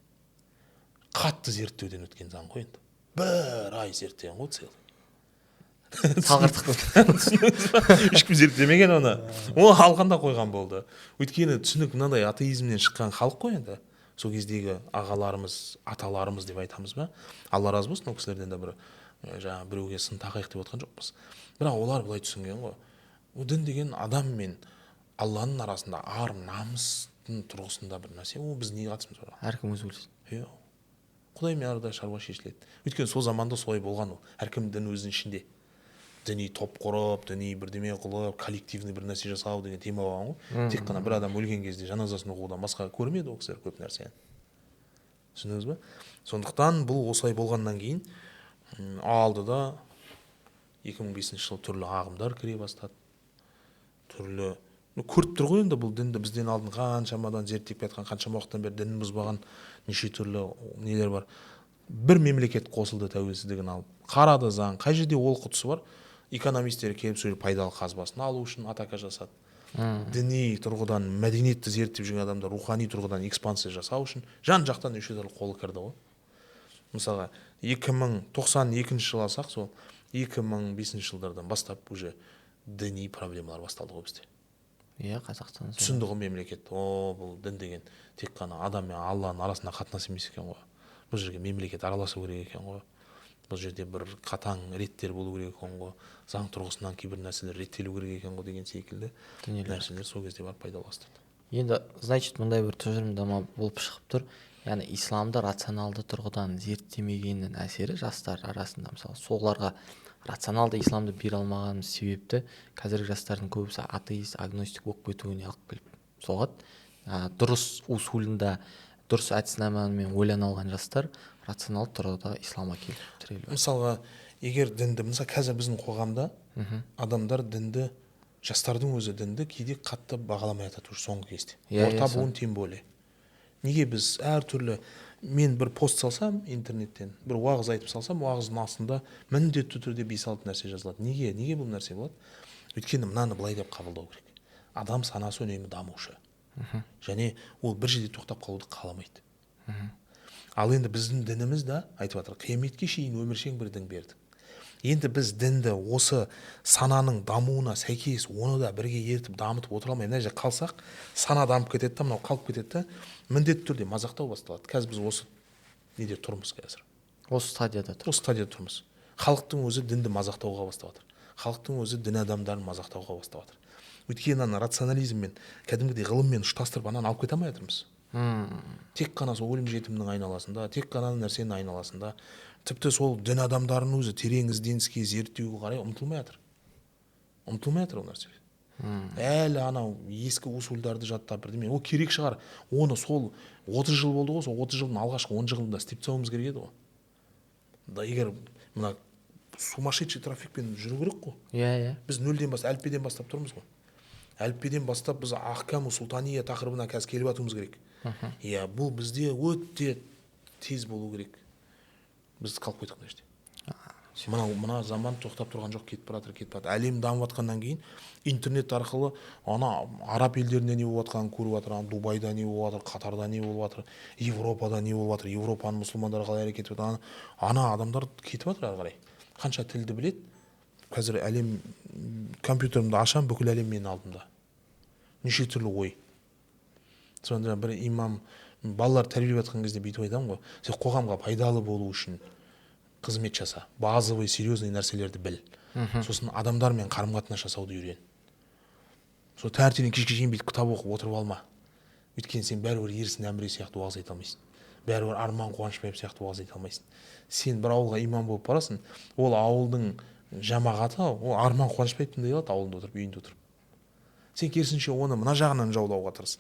Қатты зерттеуден өткен заң ғой енді. Бір ай зерттеген ғой целый. Салғырттық. Ешкім зерттемеген оны. Оны халқында қойған болды. Өйткені түсінік мынадай атеизмнен шыққан халық қой енді. Сол кездегі ағаларымыз, аталарымыз деп айтамыз ба? Алла разы болсын, ол кісілерден де бір жаңа біреуге сын тақайық деп отқан жоқпыз. Бірақ олар былай түсінген ғой. Дін деген адам мен Алланың арасында ар намыстың тұрғысында бір нәрсе. Ол біз не қатысымыз бар? Әркім өзі білсін. Құдаймен арада шаруа шешіледі. Өйткені сол заманда солай болған ол. Әркім дін өзінің ішінде. Діни топ құрып, діни бірдеме қылып, коллективный бір нәрсе жасау деген тема болған ғой. Тек қана бір адам өлген кезде жаназасын оқудан басқа көрмеді ол кісілер көп нәрсені. Түсіндіңіз бе? Сондықтан бұл осылай болғаннан кейін алды да 2005 жылы түрлі ағымдар кіре бастады, түрлі көріп тұр ғой енді бұл дінді бізден алдын қаншамадан зерттеп жатқан, қаншама уақыттан бері дінін бұзбаған неше түрлі нелер бар. Бір мемлекет қосылды тәуелсіздігін алып, қарады заң, қай жерде олқы тұсы бар, экономистер келіп сол пайдалы қазбасын алу үшін атака жасады. Діни тұрғыдан мәдениетті зерттеп жүрген адамдар рухани тұрғыдан экспансия жасау үшін жан жақтан неше түрлі қолы кірді ғой. Мысалға 2092 жыл алсақ, сол 2005 жылдардан бастап уже діни проблемалар басталды ғой бізде. Иә, Қазақстан түсінді ғой мемлекет, бұл дін деген тек қана адам мен Алланың арасында қатынас емес екен ғой. Бұл жерге мемлекет араласу керек екен ғой. Бұл жерде бір қатаң реттер болу керек екен ғой. Заң тұрғысынан кейбір нәрселер реттелу керек екен ғой деген секілді нәрселер сол кезде барып пайда бастады. Енді, значит, мындай бір тұжырымдама болып шығып тұр. Яғни исламды рационалды тұрғыдан зерттемегеннің әсері жастар арасында, мысалы, соларға рационалды исламды бере алмаған себепті қазіргі жастардың көбісі атеист, агностик болып кетуіне алып келіп соғады. Дұрыс усулында, дұрыс әдіснамамен ойлана алған жастар рационалды тұрғыда исламға келіп тіреледі. Мысалға, егер дінді, мысалы қазір біздің қоғамда адамдар дінді, жастардың өзі дінді кейде қатты бағаламай жатады соңғы кезде. Орта буын тем более. Неге біз әртүрлі, мен бір пост салсам интернеттен, бір уағыз айтып салсам, уағыздың астында міндетті түрде 5-6 нәрсе жазылады. Неге бұл нәрсе болады? Өйткені мынаны былай деп қабылдау керек. Адам санасы үнемі дамушы. Және ол бір жерде тоқтап қалуды қаламайды. Ал енді біздің дініміз де айтып жатыр, қияметке шейін өміршең бір дін бердік. Енді біз дінді осы сананың дамуына сәйкес оны да бірге ертіп дамытып отыра алмай, мына жерде қалсақ, сана дамып кетеді да, мынау қалып кетеді да, міндетті түрде мазақтау басталады. Қазір біз осы неде тұрмыз қазір. Осы стадияда тұрмыз. Халықтың өзі дінді мазақтауға бастап жатыр. Халықтың өзі дін адамдарын мазақтауға бастап жатыр. Өйткені ана рационализммен, кәдімгідей ғылыммен ұштастырып ананы алып кете алмай жатырмыз. Тек қана сол өлім жетімнің айналасында, тек қана нәрсенің айналасында, тіпті сол дін адамдарының өзі терең ізденіске, зерттеуге қарай ұмтылмай жатыр ол нәрсе. Әлі анау ескі усулдарды жаттап бірдеме, ол керек шығар. Оны сол 30 жыл болды ғой, сол 30 жылдың алғашқы 10 жылында істеп тастауымыз керек еді ғой. Да егер мына сумасшедший трафикпен жүру керек қой. Иә. Біз нөлден бастап, әліппеден бастап тұрмыз ғой. Әліппеден бастап біз ахкаму султания тақырыбына қазір келіп жатуымыз керек. Иә, бұл бізде өте тез болу керек. Біз қалып қойдық мына жерде. Мына заман тоқтап тұрған жоқ, кетіп баратыр. Әлем дамып жатқаннан кейін интернет арқылы ана араб елдерінде не болып жатқанын көріп жатыр, Дубайда не болып жатыр, Қатарда не болып жатыр, Европада не болып жатыр, Европаның мұсылмандары қалай әрекет етіп жатыр. Ана адамдар кетіп жатыр ары қарай. Қанша тілді біледі. Қазір әлем, компьютерімді ашам, бүкіл әлем менің алдымда. Неше түрлі ой. Сонда бір имам балалар тәрбиелеп жатқан кезде бүйтіп айтамын ғой, сен қоғамға пайдалы болу үшін қызмет жаса, базовый серьезный нәрселерді біл. Сосын адамдармен қарым-қатынас жасауды үйрен. Сол таңертеңнен кешке шейін бүйтіп кітап оқып отырып алма. Өйткені сен бәрібір ерсін әміре сияқты уағыз айта алмайсың. Бәрібір Арман Қуанышбаев сияқты уағыз айта алмайсың. Сен бір ауылға имам болып барасың, ол ауылдың жамағаты, ол Арман Қуанышбаев тыңдай алады ауылында отырып, үйінде отырып. Сен керісінше оны мына жағынан жаулауға тырыс.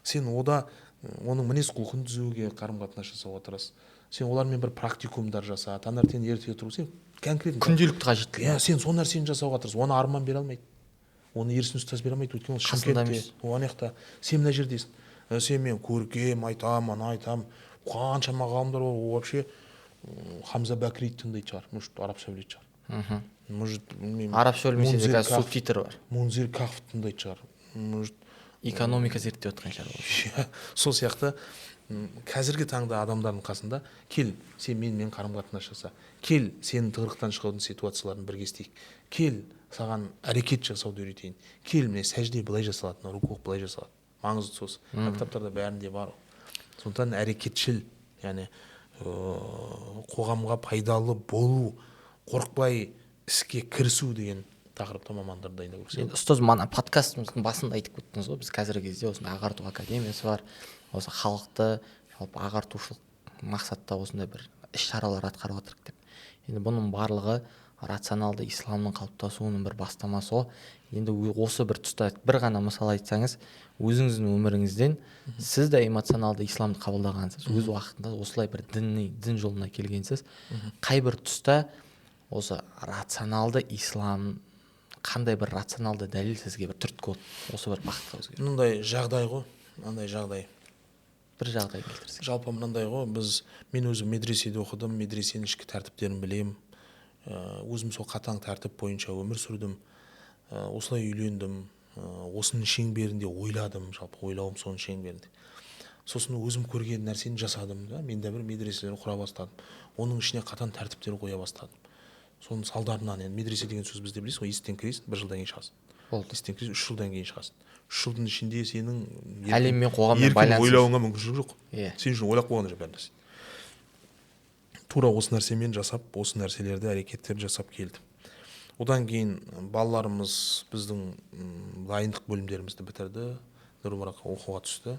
Сен оның мінез құлқын түзеуге қарым-қатынас жасауға тырыс. Сен олармен бір практикумдар жаса, таңертең ерте тұру, сен конкретно күнделікті қажеттілік. Иә, сен сол нәрсені жасауға тырыс. Оны Арман бере алмайды. Оны Ерсін ұстаз бере алмайды. Өйткені ол Шымкентте, оған яқта. Сен мына жердесің. Сен мен көркем айтам, ана айтам. Қаншама ғалымдар бар, ол вообще Хамза Бәкірейді тыңдайтын шығар. Может, арабша білетін шығар. Может, арабша білмесе де қазір субтитр бар. Мунзир Каф тыңдайтын шығар. Может, экономика зерттеп отқан шығар. Сол сияқты қазіргі таңда адамдардың қасында кел, сен менімен қарым-қатынас жаса. Кел, сенің тығырықтан шығудың ситуацияларын бірге істейік. Кел, саған әрекет жасауды үйретейін. Кел, міне сәжде былай жасалады, рукух былай жасалады. Маңызды сосы. Кітаптарда бәрінде бар. Сондықтан әрекетшіл, яғни қоғамға пайдалы болу, қорықпай іске кірісу деген тақырыпта мамандар дайындау керек. Енді ұстаз, мана подкастымыздың басында айтып кеттіңіз ғой, біз қазіргі кезде осындай ағарту академиясы бар, осы халықты жалпы ағартушылық мақсатта осындай бір іс-шаралар атқарып жатырық деп. Енді бұның барлығы рационалды исламның қалыптасуының бір бастамасы ғой. Енді осы бір тұста бір ғана мысал айтсаңыз, өзіңіздің өміріңізден сіз де эмоционалды исламды қабылдағансыз, өз уақытында осылай бір дін жолына келгенсіз, қай бір тұста осы рационалды ислам қандай бір рационалды дәлел сізге бір түрткі болды осы бір бағытқа өзгеру? мынандай жағдай ғой, мынандай жағдай. Бір жағдай келтірсек. Жалпы мынандай ғой, мен өзім медреседе оқыдым, медресенің ішкі тәртіптерін білем. Өзім сол қатаң тәртіп бойынша өмір сүрдім. Осылай үйлендім. Осының шеңберінде ойладым, жалпы ойлауым соның шеңберінде. Сосын өзім көрген нәрсені жасадым да, мен де бір медреселер құра бастадым. Оның ішіне қатаң тәртіптер қоя бастадым. Соның салдарынан, енді медресе деген сөз бізде білесіз ғой, есіктен кіресің, 1 жылдан кейін шығасың. Болды. Есіктен кіресің, 3 жылдан кейін шығасың. 3 жылдың ішінде сенің әлеммен қоғаммен еркін ойлауыңа мүмкіншілік жоқ. Иә. Сен үшін ойлап қойған жоқ бәрі нәрсе. Тура осы нәрсемен жасап, осы нәрселерді әрекеттерді жасап келдім. Одан кейін балаларымыз біздің дайындық бөлімдерімізді бітірді, Нұр-Мүбаракқа оқуға түсті.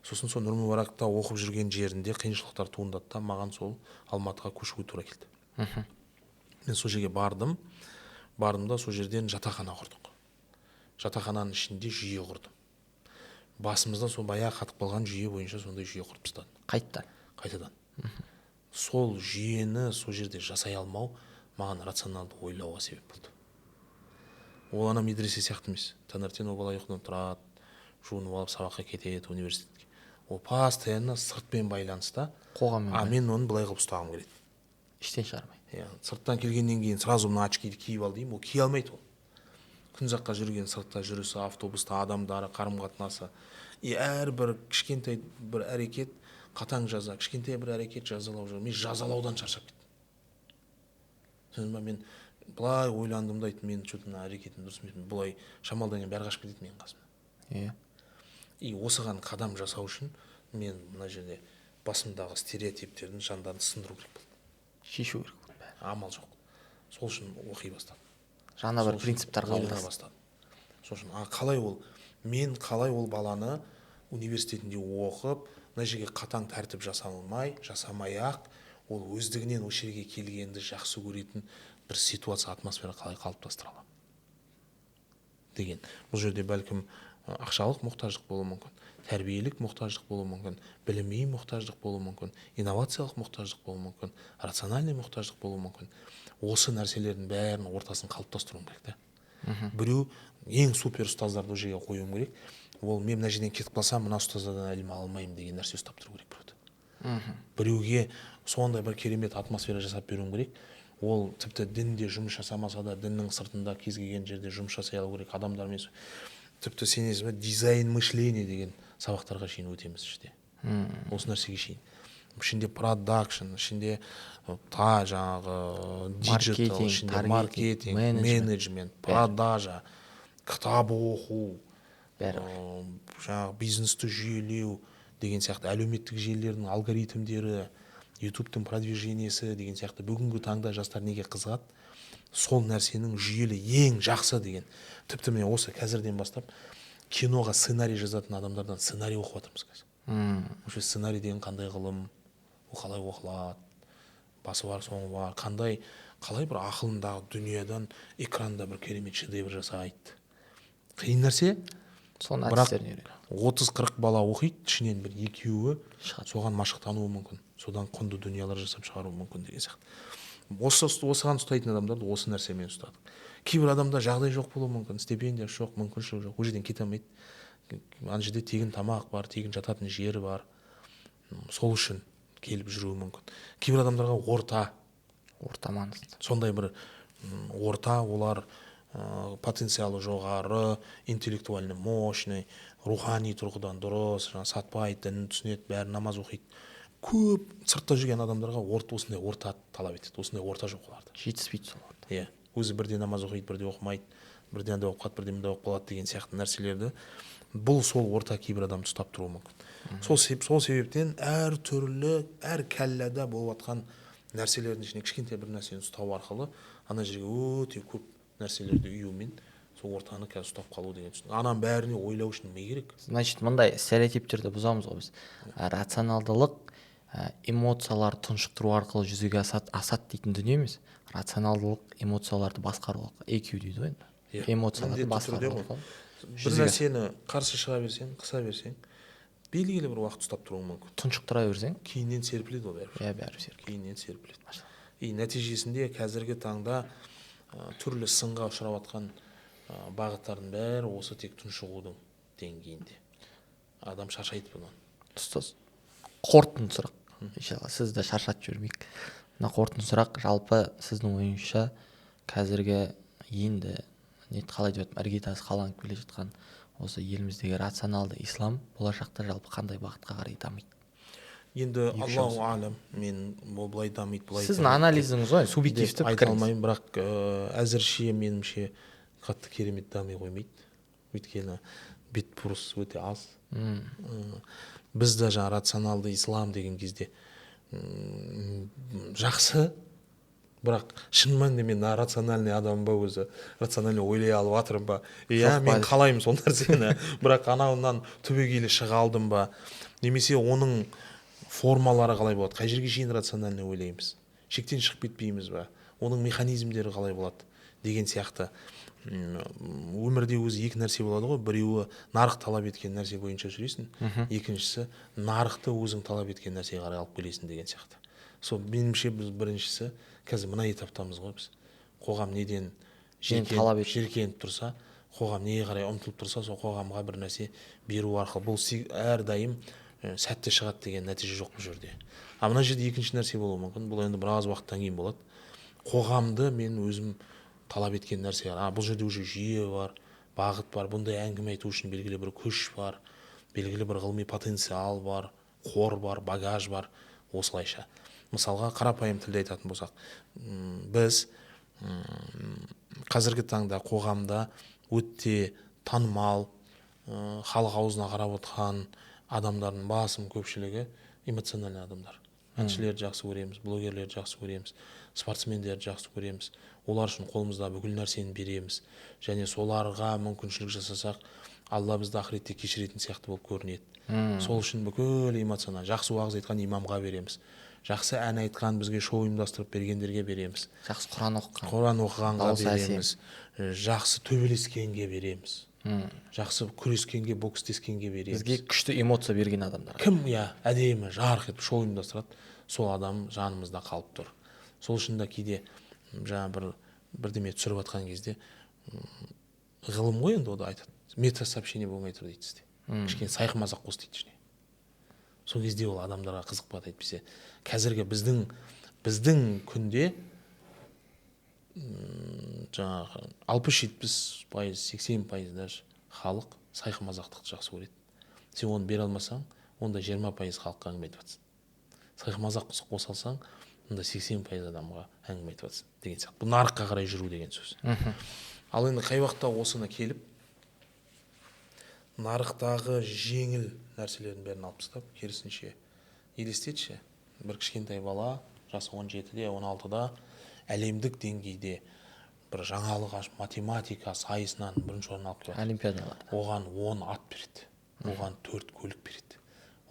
Сосын сол Нұр-Мүбаракта оқып жүрген жерінде қиыншылықтар туындады да, маған сол Алматыға көшуге тура келді. Мен сол жерге бардым да сол жерден жатақхана құрдық. Жатақхананың ішінде жүйе құрдым. Басымызда сол баяғы қатып қалған жүйе бойынша сондай жүйе құрып тастадым. Қайтадан. Сол жүйені сол жерде жасай алмау маған рационалды ойлауға себеп болды. Ол ана медресе сияқты емес. Таңертең ол бала ұйқыдан тұрады, жуынып алып сабаққа кетеді университетке. Ол постоянно сыртпен байланыста. Қоғаммен. Мен оны былай қылып ұстағым келеді. Іштен шығармай. Сырттан келгеннен кейін сразу мына очкиді киіп ал деймін, ол кие алмайды ол. Күн жаққа жүрген сыртта жүрісі, автобуста адамдары, қарым-қатынасы, әрбір кішкентай бір әрекет қатаң жаза, кішкентай бір әрекет жазалау. Мен жазалаудан шаршап кеттім. Мен былай ойландым да айттым, мен что-то мына әрекетім дұрыс емес, былай шамалдан кейін бәрі қашып кетеді менің қасымнан. Осыған қадам жасау үшін мен мына жерде басымдағы стереотиптердің жандарын сындыру керек болды. Шешу керек болды. Амал жоқ. Сол үшін оқи бастадым. Жаңа бір принциптер қабылдай бастадым. Сол үшін қалай ол баланы университетінде оқып, мына жерге қатаң тәртіп жасамай-ақ, ол өздігінен осы жерге келгенді жақсы көретін бір ситуация, атмосфера қалай қалыптастыра аламын деген. Бұл жерде бәлкім ақшалық мұқтаждық болуы мүмкін, тәрбиелік мұқтаждық болуы мүмкін, біліми мұқтаждық болуы мүмкін, инновациялық мұқтаждық болуы мүмкін, рациональный мұқтаждық болуы мүмкін. Осы нәрселердің бәрінің ортасын қалыптастыруым керек та. Біреу ең супер ұстаздарды ол жерге қоюым керек. Ол мен мына жерден кетіп қалсам, мына ұстаздардан ілім алмаймын деген нәрсе ұстап тұру керек біреуді. Біреуге сондай бір керемет атмосфера жасап беруім керек. Ол тіпті дінде жұмыс жасамаса да, діннің сыртында кез келген жерде жұмыс жасай алу керек адамдармен. Тіпті сенесіз бе, дизайн мышления деген сабақтарға шейін өтеміз іште. Осы нәрсеге шейін. Ішінде продакшн, ішінде жаңағы диджитал, ішінде маркетинг, менеджмент, продажа, кітап оқу, жаңағы бизнесті жүйелеу деген сияқты әлеуметтік желілердің алгоритмдері, ютубтың продвижениесі деген сияқты бүгінгі таңда жастар неге қызығады? Сол нәрсенің жүйелі ең жақсы деген. Тіпті мен осы қазірден бастап киноға сценарий жазатын адамдардан сценарий оқып жатырмыз қазір. Осы сценарий деген қандай ғылым, ол қалай оқылады, басы бар, соңы бар, қалай бір ақылындағы дүниеден экранда бір керемет шедевр жасайды. Қиын нәрсе. Бірақ 30-40 бала оқиды, ішінен бір екеуі соған машықтануы мүмкін, содан құнды дүниелер жасап шығаруы мүмкін деген сияқты. Осыған ұстайтын адамдарды осы нәрсемен ұстадық. Кейбір адамда жағдай жоқ болуы мүмкін, стипендия жоқ, мүмкіншілік жоқ, ол жерден кете алмайды. Ана жерде тегін тамақ бар, тегін жататын жері бар. Сол үшін келіп жүруі мүмкін. Кейбір адамдарға орта маңызды. Сондай бір орта, олар потенциалы жоғары, интеллектуальный мощный, рухани тұрғыдан дұрыс, сатпайды, дінін түсінеді, бәрі намаз оқиды. Көп сыртта жүрген адамдарға осындай орта талап етеді. Осындай орта жоқ оларда. Жетіспейді сол орта. Өзі бірде намаз оқиды, бірде оқымайды, бірде андай оқып қалады, бірде мындай оқып қалады деген сияқты нәрселерді. Бұл сол орта кейбір адамды ұстап тұруы мүмкін. Сол себептен әр түрлі, әр кәлләда болып жатқан нәрселердің ішіне кішкентай бір нәрсені ұстау арқылы ана жерге өте көп нәрселерді үюмен сол ортаны қазір ұстап қалу деген түсін. Анам бәріне ойлау үшін не керек? Значит, мындай стереотиптерді бұзамыз ғой біз. Рационалдылық эмоциялар тұншықтыру арқылы жүзеге асады дейтін дүние емес. Рационалдылық эмоцияларды басқару арқылы, EQ дейді ғой енді. Эмоцияларды басқару арқылы. Бір нәрсені қарсы шыға берсең, қыса берсең, белгілі бір уақыт ұстап тұруың мүмкін. Тұншықтыра берсең, кейіннен серпіледі ол бәрібір. бәрібір серпіледі. Кейіннен серпіледі. и нәтижесінде қазіргі таңда түрлі сынға ұшырап жатқан бағыттардың бәрі осы тек тұншығудың деңгейінде. Адам шаршайды бұдан. Ұстаз, қорытынды сұрақ. Иншалла сізді шаршатып жібермейік. Мына қорытынды сұрақ, жалпы сіздің ойыңызша қазіргі енді қалай деп жатырмын, іргетасы қаланып келе жатқан осы еліміздегі рационалды ислам болашақта жалпы қандай бағытқа қарай дамиды? Енді Аллаху алам, мен былай дамиды, былай сіздің анализіңіз ғой, субъективті айта пікіріңіз. алмаймын, бірақ әзірше меніңше қатты керемет дами қоймайды. Өйткені бетбұрыс өте аз. Біз де жаңа рационалды ислам деген кезде жақсы, бірақ шын мәнінде мен рациональный адам ба, өзі рациональный ойлай алып жатырмын ба, иә мен қалаймын сол нәрсені, бірақ анауынан түбегейлі шыға алдым ба, немесе оның формалары қалай болады, қай жерге шейін рациональный ойлаймыз, шектен шығып кетпейміз ба, оның механизмдері қалай болады деген сияқты. Өмірде өзі екі нәрсе болады ғой, біреуі нарық талап еткен нәрсе бойынша жүресің, екіншісі нарықты өзің талап еткен нәрсеге қарай алып келесің деген сияқты. Сол меніңше біз біріншісі қазір мына этаптамыз ғой, біз қоғам неден жиіркеніп тұрса, қоғам неге қарай ұмтылып тұрса, сол қоғамға бір нәрсе беру арқылы бұл әрдайым сәтті шығады деген нәтиже жоқ бұл жерде. А мына жерде екінші нәрсе болуы мүмкін, бұл енді біраз уақыттан кейін болады. Қоғамды мен өзім талап еткен нәрсе бар. Бұл жерде уже жүйе бар, бағыт бар, бұндай әңгіме айту үшін белгілі бір күш бар, белгілі бір ғылыми потенциал бар, қор бар, багаж бар. Осылайша мысалға қарапайым тілде айтатын болсақ, біз қазіргі таңда қоғамда өте танымал, халық аузына қарап отқан адамдардың басым көпшілігі эмоциональный адамдар. Әншілерді жақсы көреміз, блогерлерді жақсы көреміз, спортсмендерді жақсы көреміз. Олар үшін қолымызда бүкіл нәрсені береміз. Және соларға мүмкіншілік жасасақ, Алла бізді ақыретте кешіретін сияқты болып көрінеді. Сол үшін бүкіл эмоционал, жақсы уағыз айтқан имамға береміз. Жақсы ән айтқан бізге шоу ұйымдастырып бергендерге береміз. Жақсы Құран оқығанға береміз. Жақсы төбелескенге береміз. Жақсы күрескенге, бокстескенге береміз. Бізге күшті эмоция берген адамдар. Кім әдемі жарқ етіп шоу ұйымдастырады, сол адам жанымызда қалып тұр. Сол үшін де кейде жаңа бірдеме түсіріп жатқан кезде ғылым ғой енді ода айтады. Метасообщение болмай тұр дейді сізде. Кішкене сайқымазақ қос дейді ішіне. Сол кезде ол адамдарға қызық болады әйтпесе. Қазіргі біздің күнде жаңағы 60-70%, 80% даже халық сайқымазақтықты жақсы көреді. Сен оны бере алмасаң, онда 20% халыққа әңгіме айтып жатсың. Сайқымазақ қоса алсаң, онда 80% адамға әңгіме айтып жатсың деген сияқты. Бұл нарыққа қарай жүру деген сөз. Ал енді қай уақытта осыны келіп, нарықтағы жеңіл нәрселердің бәрін алып тастап, керісінше елестетші, бір кішкентай бала, жасы 17-де, 16-да әлемдік деңгейде бір жаңалық ашып, математика сайысынан бірінші орын алып келеді. Олимпиадалар. Оған 10 ат береді, оған 4 көлік береді,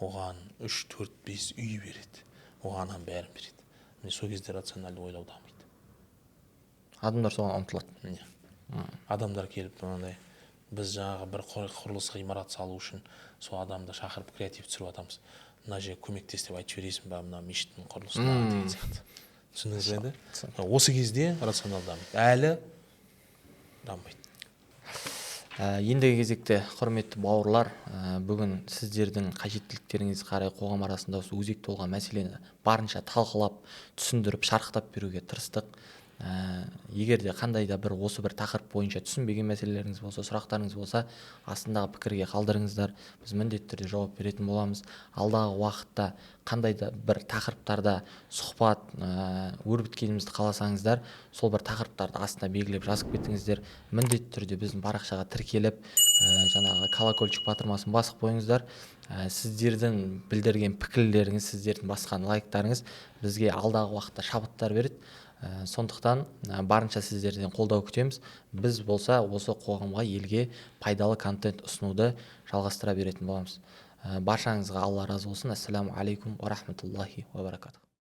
оған 3, 4, 5 үй береді, оған бәрін береді. Міне сол кезде рациональды ойлау дамиды. Адамдар соған ұмтылады. Адамдар келіп мынандай, біз жаңағы бір құрылыс ғимарат салу үшін сол адамды шақырып креатив түсіріп атамыз. Мына жерге көмектес деп айтып жібересің ба, мына мешіттің құрылысына деген сияқты. Түсіндіңіз бе? Осы кезде рационал дамиды. Әлі дамиды. Ендігі кезекте құрметті бауырлар, бүгін сіздердің қажеттіліктеріңізге қарай қоғам арасында осы өзекті болған мәселені барынша талқылап, түсіндіріп, шарықтап беруге тырыстық. Егер де қандай да бір осы бір тақырып бойынша түсінбеген мәселелеріңіз болса, сұрақтарыңыз болса, астындағы пікірге қалдырыңыздар. Біз міндетті түрде жауап беретін боламыз. Алдағы уақытта қандай да бір тақырыптарда сұхбат өрбіткенімізді қаласаңыздар, сол бір тақырыптарды астына белгілеп жазып кетіңіздер. Міндетті түрде біздің парақшаға тіркеліп, жаңағы колокольчик батырмасын басып қойыңыздар. Сіздердің білдірген пікірлеріңіз, сіздердің басқан лайктарыңыз бізге алдағы уақытта шабыттар береді. Сондықтан барынша сіздерден қолдау күтеміз. Біз болса осы қоғамға, елге пайдалы контент ұсынуды жалғастыра беретін боламыз. Баршаңызға Алла разы болсын. Ассаламу алейкум ва рахматуллахи ва баракатух.